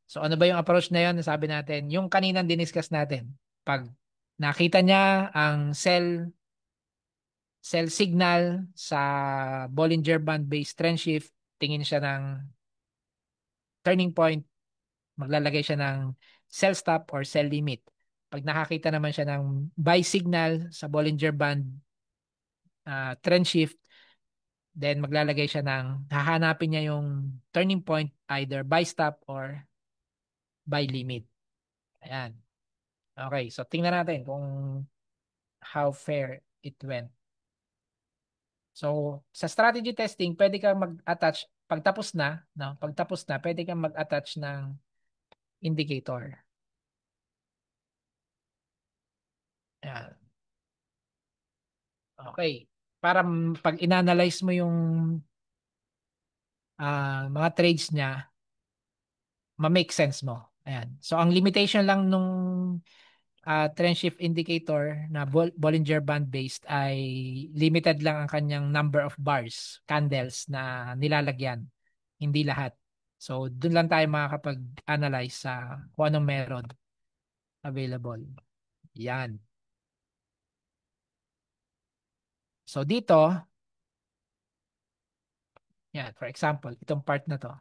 So ano ba yung approach na yan? Sabi natin, yung kaninang diniscuss natin. Pag nakita niya ang sell signal sa Bollinger Band based trend shift, tingin siya ng turning point, maglalagay siya ng sell stop or sell limit. Pag nakakita naman siya ng buy signal sa Bollinger Band trend shift, then maglalagay siya ng, hahanapin niya yung turning point, either buy stop or buy limit. Ayan. Okay, so tingnan natin kung how fair it went. So, sa strategy testing, pwede kang mag-attach, pagtapos na, no? Pagtapos na, pwede kang mag-attach ng indicator. Ayan. Okay. Para pag inanalyze mo yung mga trades niya, ma-make sense mo. Ayan. So, ang limitation lang nung trend shift indicator na Bollinger Band based ay limited lang ang kanyang number of bars, candles na nilalagyan. Hindi lahat. So, dun lang tayo makakapag-analyze sa kung anong meron available. Yan. So, dito, yan, for example, itong part na to.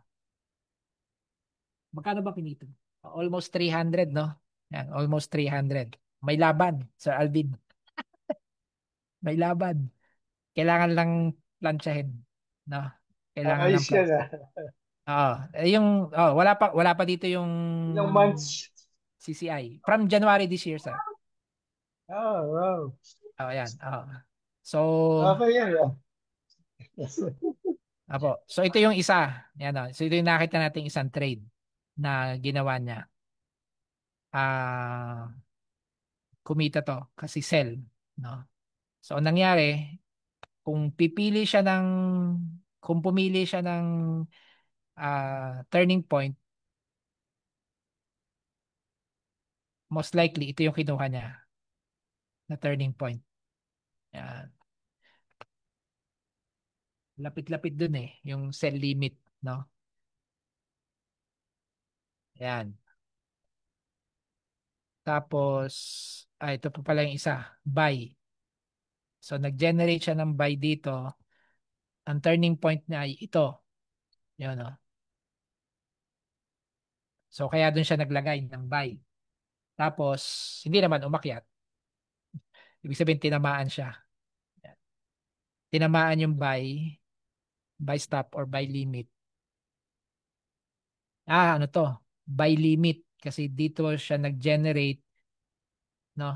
Magkano ba kinito? Almost 300, no? Yan, almost 300. May laban, Sir Alvin. May laban. Kailangan lang plansyahin, no? Kailangan lang Ayos yan plansyahin. ah. Oo. Wala pa dito yung Ilang months? CCI. From January this year, sir. Oh, wow. Oh, ayan. Oh. So, Okay yan ah. apo. So, ito yung isa. Yan, oh. So, ito yung nakita nating isang trade na ginawa niya. Ah, kumita to kasi sell, no? So, ang nangyari, kung pipili siya ng kung pumili siya ng turning point, most likely ito yung kinuha niya na turning point. Yan. Lapit-lapit dun eh, yung sell limit, no? Yan. Tapos, ito pa pala yung isa, buy. So, nag-generate siya ng buy dito. Ang turning point niya ay ito. Yun, no? So, kaya dun siya naglagay ng buy. Tapos, hindi naman umakyat. Ibig sabihin, tinamaan siya. Yan. Tinamaan yung buy stop or buy limit. Ano to? Buy limit. Kasi dito siya nag-generate, no?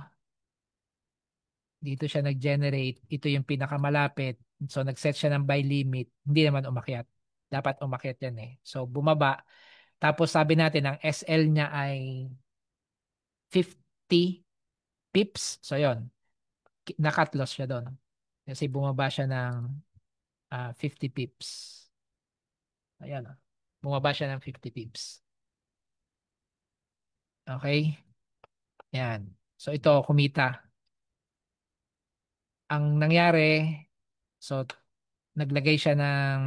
Dito siya nag-generate. Ito yung pinakamalapit. So, nag-set siya ng buy limit. Hindi naman umakyat. Dapat umakyat yan eh. So, bumaba. Tapos sabi natin, ang SL niya ay 50 pips. So, yon, nakat loss siya doon. Kasi bumaba siya ng 50 pips. Ayan. Bumaba siya ng 50 pips. Okay? Yan. So, ito, kumita. Ang nangyari, so, naglagay siya ng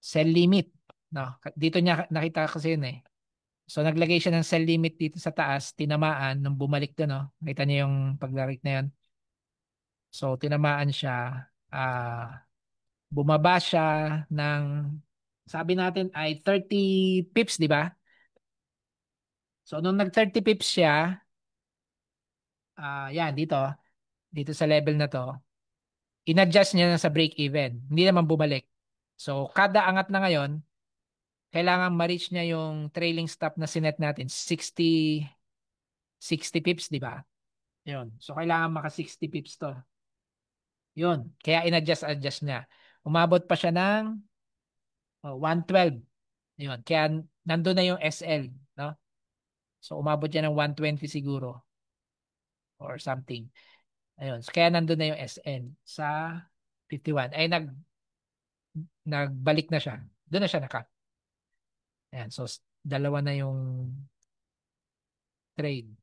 sell limit. No? Dito niya nakita kasi yun eh. So, naglagay siya ng sell limit dito sa taas, tinamaan, nung bumalik doon, no? Nakita niyo yung paglarik na yun. So, tinamaan siya, bumaba siya ng, sabi natin ay 30 pips, di ba? So, nung nag 30 pips siya, yan, dito sa level na to, in-adjust niya na sa break-even. Hindi naman bumalik. So, kada angat na ngayon, kailangan ma-reach niya yung trailing stop na sinet natin, 60 pips, di ba? Yun. So, kailangan maka 60 pips to. Yun. Kaya in-adjust niya. Umabot pa siya ng 112. Yun. Kaya nandun na yung SL. No? So, umabot siya ng 120 siguro or something. Ayun. So, kaya nandun na yung SL sa 51. Ay, nagbalik na siya. Doon na siya naka. Ayan. So, dalawa na yung trade.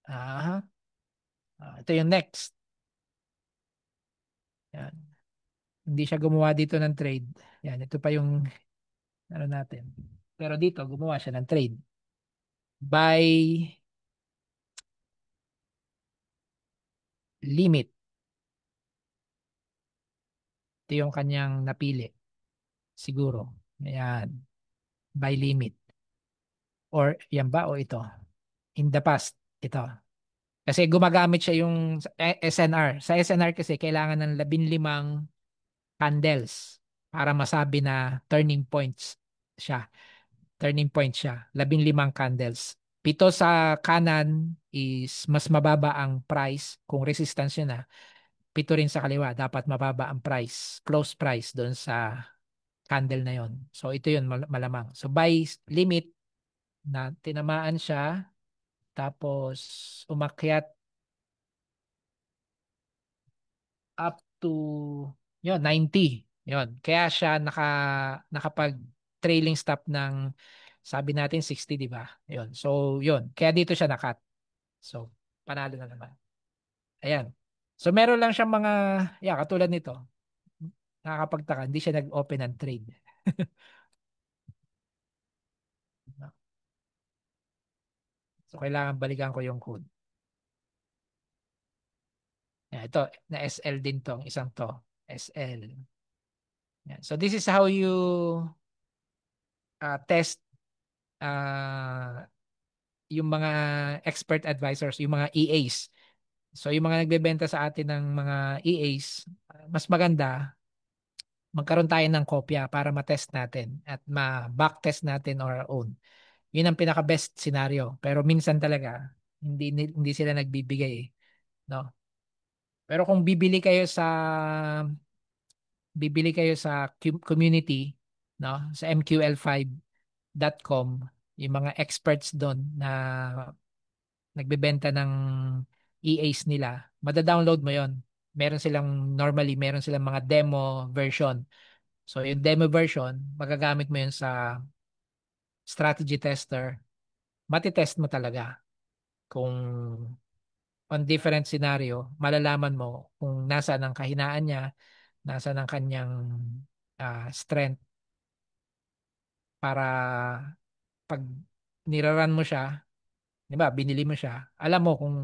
Ah, ito yung next. Yan. Hindi siya gumawa dito ng trade. Yan. Ito pa yung ano natin. Pero dito, gumawa siya ng trade. Buy limit. Ito yung kanyang napili. Siguro. Ayan. By limit. Or yan ba o ito? In the past. Ito. Kasi gumagamit siya yung SNR. Sa SNR kasi kailangan ng 15 candles para masabi na turning points siya. Turning point siya. 15 candles. Pito sa kanan is mas mababa ang price kung resistance yun na. Pito rin sa kaliwa. Dapat mababa ang price. Close price doon sa candle na yon. So ito yun malamang. So by limit na tinamaan siya tapos umakyat up to yun 90. Yun. Kaya siya nakapag trailing stop ng sabi natin 60, di ba? Yun. So yun. Kaya dito siya nakat. So panalo na naman. Ayan. So meron lang siyang mga katulad nito. Nakakapagtaka, hindi siya nag-open and trade. So kailangan balikan ko yung code. Ito, na SL din tong isang to. SL. Yan. So this is how you test uh, yung mga expert advisors, yung mga EAs. So yung mga nagbebenta sa atin ng mga EAs, mas maganda magkaroon tayo ng kopya para ma-test natin at ma-backtest natin on our own. Yun ang pinaka-best scenario. Pero minsan talaga, hindi sila nagbibigay eh, no? Pero kung bibili kayo sa community, no, sa mql5.com, yung mga experts doon na nagbebenta ng EAs nila, mada-download mo yon. Meron silang mga demo version. So yung demo version, magagamit mo yun sa strategy tester. Matitest mo talaga kung on different scenario, malalaman mo kung nasaan ang kahinaan niya, nasaan ang kanyang strength para pag niraran mo siya, 'di ba, binili mo siya, alam mo kung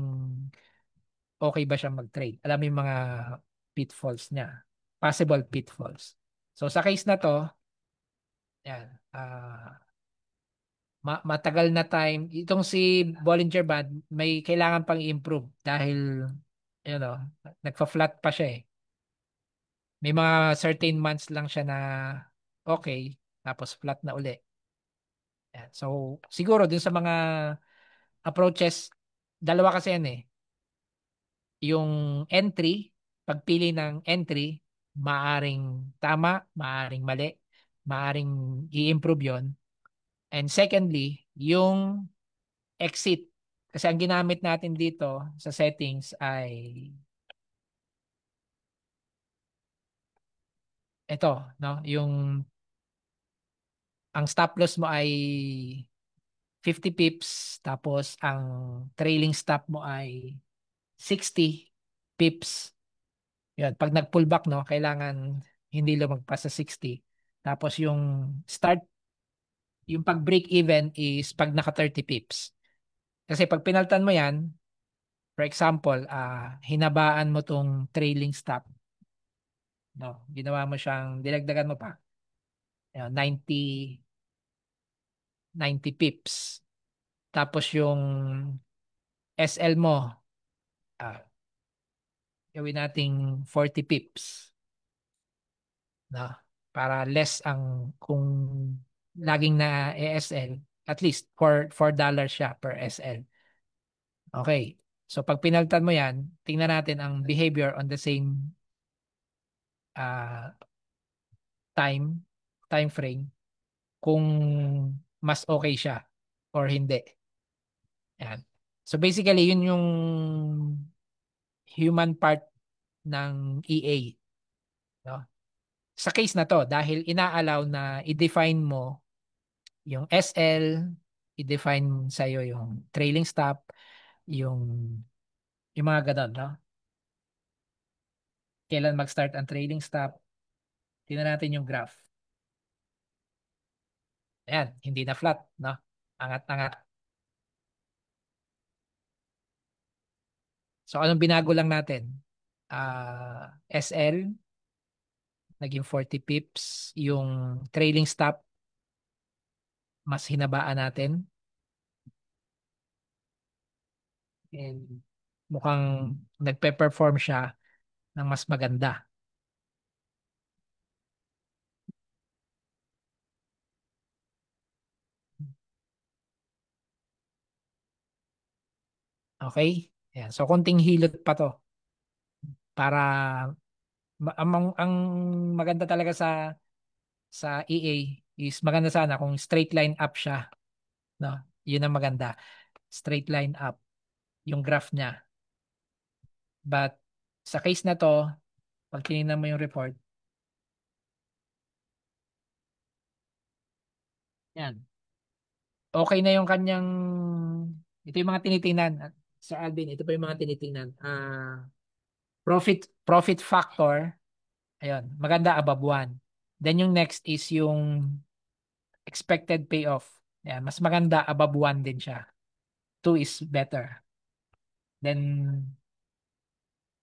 okay ba siya mag-trade. Alam mo yung mga pitfalls niya, possible pitfalls. So sa case na to, yan, matagal na time. Itong si Bollinger Band, may kailangan pang i-improve dahil, you know, nagfa-flat pa siya eh. May mga certain months lang siya na okay, tapos flat na uli. Yan. So, siguro dun sa mga approaches, dalawa kasi yan eh. Yung entry, pagpili ng entry, maaring tama, maaring mali, maaring i-improve yon. And secondly, yung exit. Kasi ang ginamit natin dito sa settings ay ito, no? Ang stop loss mo ay 50 pips, tapos ang trailing stop mo ay 60 pips. Yan, pag nag-pullback, no, kailangan hindi lumagpas sa 60. Tapos yung pag-break even is pag naka 30 pips. Kasi pag pinaltan mo yan, for example, hinabaan mo tong trailing stop, no, ginawa mo siyang, dinagdagan mo pa, 90, 90 pips. Tapos yung SL mo, ah, gawin nating 40 pips. No? Para less ang kung laging na ESL, at least $4 siya per SL. Okay. So pag pinaltan mo yan, tingnan natin ang behavior on the same uh, time, time frame, kung mas okay siya or hindi. Yan. So basically, yun yung human part ng EA. No? Sa case na to, dahil inaalaw na i-define mo yung SL, i-define sa'yo yung trailing stop, yung, yung mga ganun, no? Kailan mag-start ang trailing stop. Tingnan natin yung graph. Ayan, hindi na flat, no? Angat-angat. So, anong binago lang natin? SL, naging 40 pips. Yung trailing stop, mas hinabaan natin. And mukhang nagpe-perform siya ng mas maganda. Okay? Ayan. So, konting hilot pa to para ang maganda talaga sa EA is maganda sana kung straight line up siya, no? Yun ang maganda. Straight line up yung graph niya. But sa case na to, pag tinignan mo yung report, yan. Okay na yung kanyang, ito yung mga tinitingnan. Sir Alvin, ito pa yung mga tinitingnan. Profit factor, ayun, maganda above 1. Then yung next is yung expected payoff. Yan, mas maganda above 1 din siya. 2 is better. Then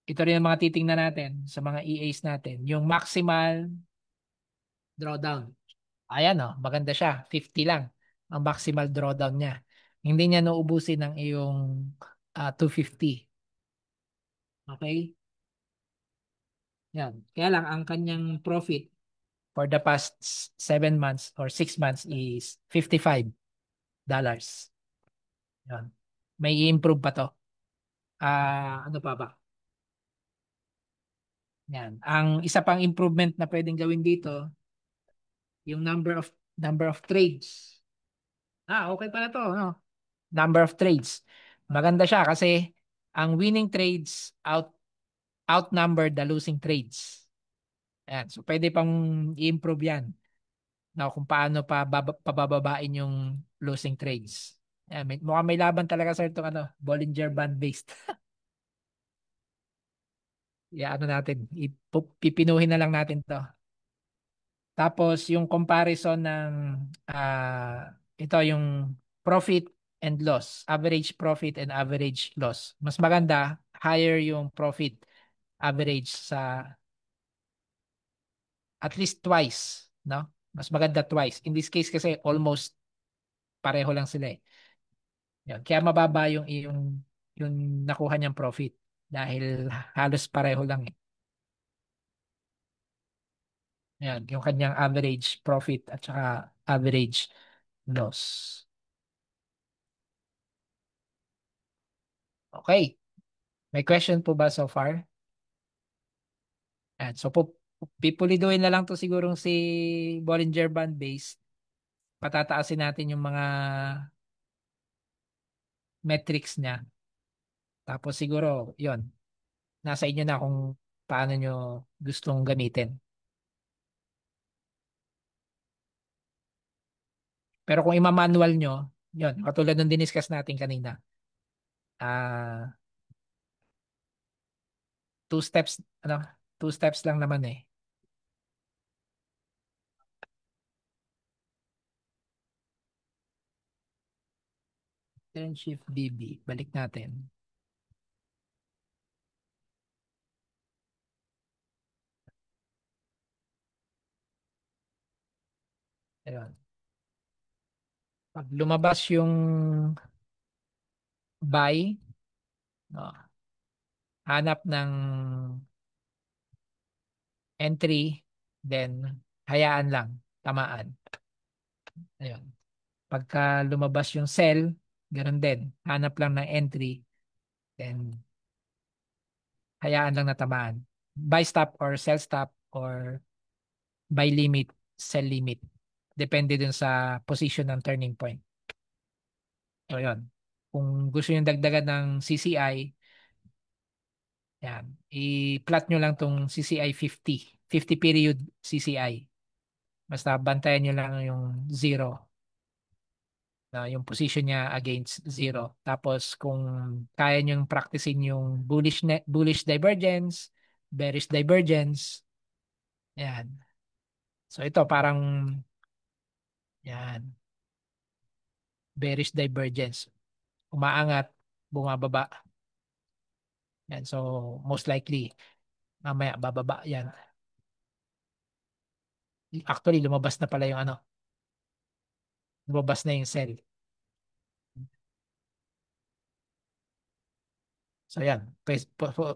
ito rin ang mga titingnan natin sa mga EAs natin. Yung maximal drawdown. Ayan oh, maganda siya. 50 lang ang maximal drawdown niya. Hindi niya nauubusin ng iyong 250. Okay? Yan. Kaya lang ang kanyang profit for the past 7 months or 6 months is $55. Yan. May i-improve pa to. Ano pa ba? Yan. Ang isa pang improvement na pwedeng gawin dito, yung number of trades. Okay pala to, no? Number of trades. Maganda siya kasi ang winning trades outnumber the losing trades. Ayan. So pwede pang i-improve 'yan. No, kung paano pabababain yung losing trades. Ayan, mukhang may laban talaga sir itong Bollinger Band based. Ano natin, pipinuhin na lang natin 'to. Tapos yung comparison ng ito yung profit and loss, average profit and average loss. Mas maganda, higher yung profit average sa at least twice, no? Mas maganda twice. In this case kasi almost pareho lang sila eh. Yan. Kaya mababa yung nakuha niyang profit dahil halos pareho lang eh. Yan, yung kanyang average profit at saka average loss. Okay. May question po ba so far? So pipuliduin na lang to sigurong si Bollinger Band base. Patataasin natin yung mga metrics niya. Tapos siguro, yon nasa inyo na kung paano nyo gustong gamitin. Pero kung ima-manual nyo, yon katulad ng diniscuss natin kanina. Ah, 2 steps, ano, 2 steps lang naman eh. Turn Shift BB. Balik natin. Ayun. Pag lumabas yung buy, no, hanap ng entry, then hayaan lang, tamaan. Ayun. Pagka lumabas yung sell, ganun din. Hanap lang ng entry, then hayaan lang na tamaan. Buy stop or sell stop or buy limit, sell limit. Depende dun sa position ng turning point. So, yun. Kung gusto nyo dagdagan ng CCI, yan. I-plot nyo lang tong CCI 50. 50 period CCI. Basta bantayan nyo lang yung zero. Na yung position niya against zero. Tapos kung kaya nyo practicing yung bullish divergence, bearish divergence, yan. So ito parang yan, bearish divergence. Umaangat, bumababa. Yan. So most likely mamaya bababa yan. Actually, lumabas na pala yung ano, lumabas na yung sell. So yan,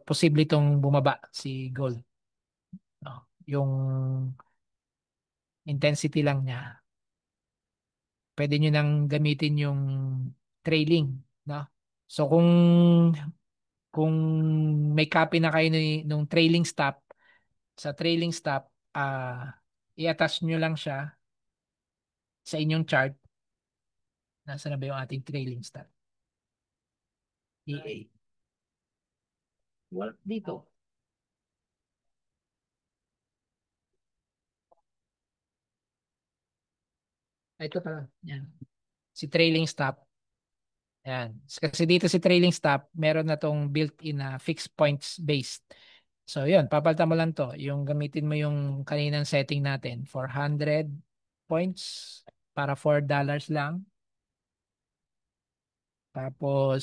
posible itong bumaba si gold. No? Yung intensity lang niya, pwede nyo nang gamitin yung trailing. No? So kung may copy na kayo nung trailing stop, sa trailing stop, i-attach nyo lang siya sa inyong chart. Nasa na ba yung ating trailing stop? EA. Well, dito. Ito pala. Yan. Si trailing stop. Yan. Kasi dito si trailing stop, meron na tong built-in na fixed points based. So yun, papalitan mo lang to. Yung gamitin mo yung kaninang setting natin, 400 points para $4 lang. Tapos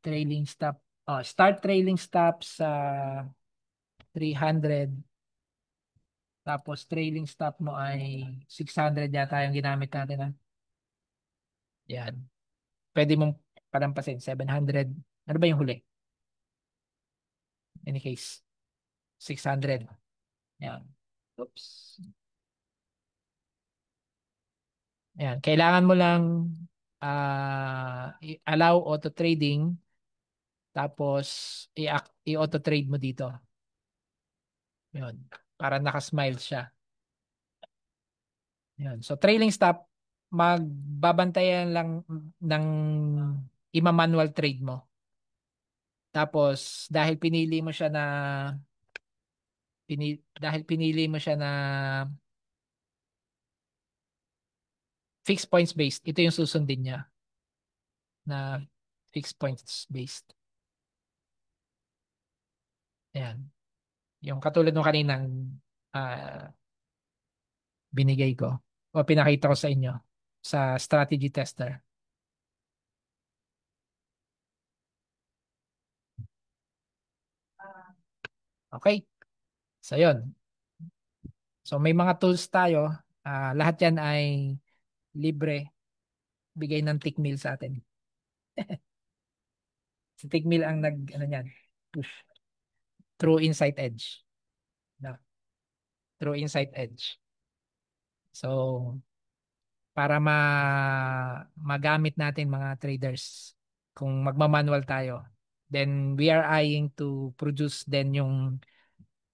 trailing stop. Start trailing stop sa 300. Tapos trailing stop mo ay 600 yata yung ginamit natin. Ha? Yan. Pwede mong palampasin, 700. Ano ba yung huli? Any case, 600. Yan. Oops. Yan. Kailangan mo lang allow auto trading tapos i-auto trade mo dito. Yun. Para nakasmile siya. Yun. So trailing stop, magbabantayan lang ng ima-manual trade mo. Tapos dahil pinili mo siya na fixed points based, ito yung susundin niya na fixed points based. Ayan. Yung katulad nung kaninang ah, binigay ko o pinakita ko sa inyo sa strategy tester. Okay? So yun. So may mga tools tayo. Lahat yan ay libre. Bigay ng Tickmill sa atin. Si Tickmill ang ano yan, push. True Insight Edge. No? True Insight Edge. So para magamit natin mga traders kung magmamanual tayo, then we are eyeing to produce then yung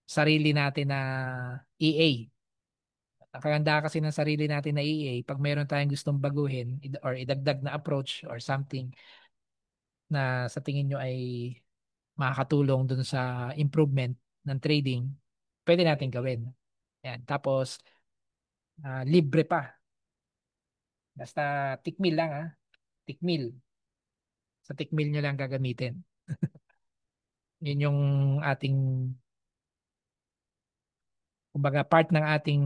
sarili natin na EA. Nakaganda kasi ng sarili natin na EA, pag meron tayong gustong baguhin or idagdag na approach or something na sa tingin nyo ay makakatulong dun sa improvement ng trading, pwede natin gawin. Yan. Tapos, libre pa. Basta tickmill lang Tickmill. Sa tickmill nyo lang gagamitin. Yun yung ating, kumbaga, part ng ating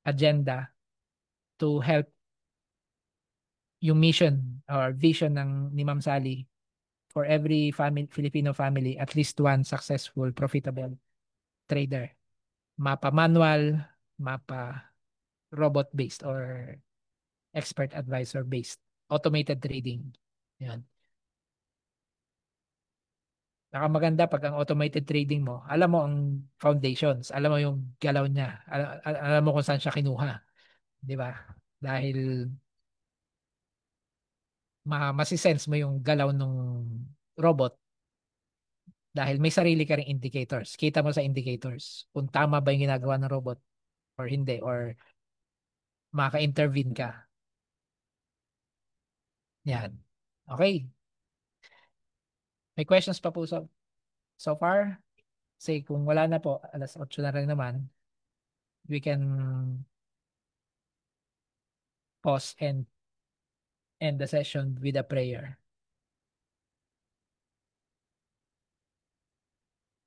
agenda to help yung mission or vision ni Ma'am Sally for every family, Filipino family, at least one successful, profitable trader. Mapa manual, mapa robot-based or expert advisor-based. Automated trading. Yan. Saka maganda pag ang automated trading mo, alam mo ang foundations, alam mo yung galaw niya, alam mo kung saan siya kinuha, di ba? Dahil masisense mo yung galaw ng robot dahil may sarili ka ring indicators. Kita mo sa indicators kung tama ba yung ginagawa ng robot or hindi or maka-intervene ka. Yan. Okay. May questions pa po so far? Say kung wala na po, alas 8 na rin naman, we can pause and end the session with a prayer.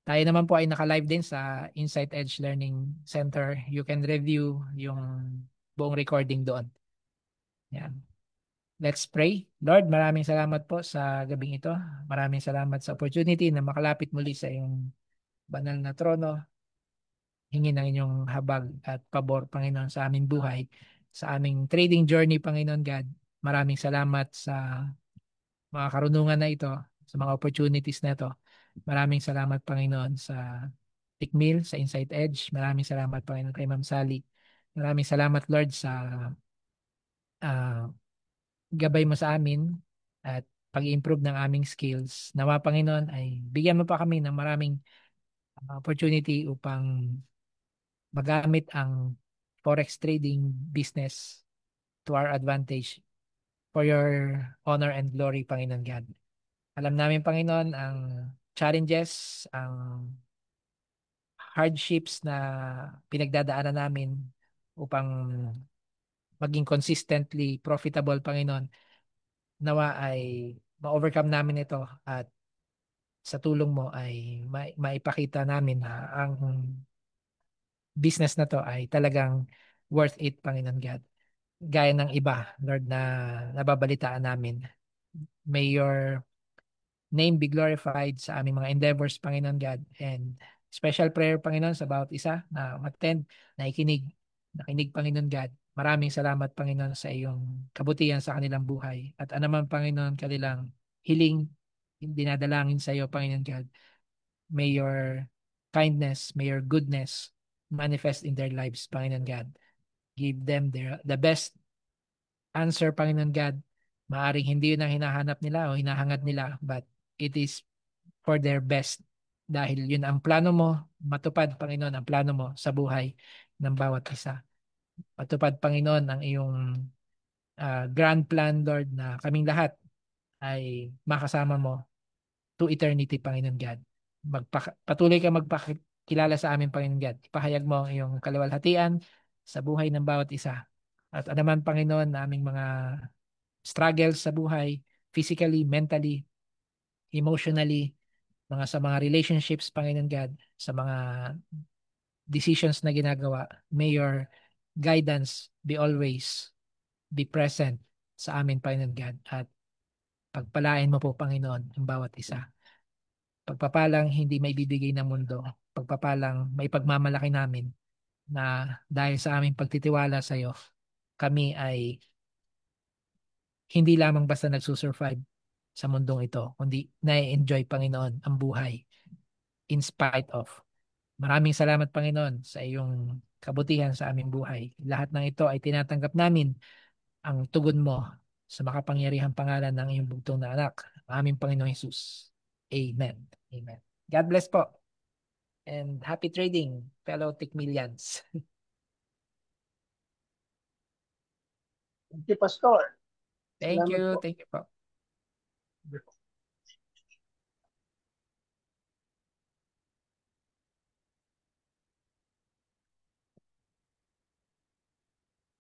Tayo naman po ay naka-live din sa Insight Edge Learning Center. You can review yung buong recording doon. Yan. Let's pray. Lord, maraming salamat po sa gabing ito. Maraming salamat sa opportunity na makalapit muli sa iyong banal na trono, hingi ng inyong habag at pabor, Panginoon, sa aming buhay, sa aming trading journey, Panginoon God. Maraming salamat sa mga karunungan na ito, sa mga opportunities na ito. Maraming salamat, Panginoon, sa Tikmil, sa Insight Edge. Maraming salamat, Panginoon, kay Ma'am Sally. Maraming salamat, Lord, sa ah, gabay mo sa amin at pag-improve ng aming skills. Nawa, Panginoon, ay bigyan mo pa kami ng maraming opportunity upang magamit ang forex trading business to our advantage for your honor and glory, Panginoon God. Alam namin, Panginoon, ang challenges, ang hardships na pinagdadaanan namin upang maging consistently profitable, Panginoon. Nawa ay ma-overcome namin ito at sa tulong mo ay maipakita namin na ang business na to ay talagang worth it, Panginoon God. Gaya ng iba, Lord, na nababalitaan namin. May your name be glorified sa aming mga endeavors, Panginoon God. And special prayer, Panginoon, sa bawat isa na attend, nakinig, Panginoon God. Maraming salamat, Panginoon, sa iyong kabutihan sa kanilang buhay. At anuman, Panginoon, kanilang hiling, dinadalangin sa iyo, Panginoon God. May your kindness, may your goodness manifest in their lives, Panginoon God. Give them the best answer, Panginoon God. Maaring hindi yun ang hinahanap nila o hinahangad nila, but it is for their best. Dahil yun ang plano mo, matupad, Panginoon, ang plano mo sa buhay ng bawat isa. Matupad, Panginoon, ang iyong grand plan, Lord, na kaming lahat ay makasama mo to eternity, Panginoon God. Patuloy ka magpakilala sa amin, Panginoon God. Ipahayag mo ang iyong kaluwalhatian sa buhay ng bawat isa. At anaman, Panginoon, na aming mga struggles sa buhay, physically, mentally, emotionally, sa mga relationships, Panginoon God, sa mga decisions na ginagawa, may your guidance be always be present sa amin, Panginoon God. At pagpalain mo po, Panginoon, ang bawat isa. Pagpapalang hindi maibibigay ng mundo. Pagpapalang may pagmamalaki namin na dahil sa aming pagtitiwala sa iyo, kami ay hindi lamang basta nagsusurvive sa mundong ito, kundi na-enjoy, Panginoon, ang buhay in spite of. Maraming salamat, Panginoon, sa iyong kabutihan sa aming buhay. Lahat ng ito ay tinatanggap namin ang tugon mo sa makapangyarihang pangalan ng iyong bugtong na anak, ang aming Panginoong Jesus. Amen. Amen. God bless po. And happy trading, fellow Tikmilians. Thank you, Pastor. Thank Salamat you. po. Thank you po.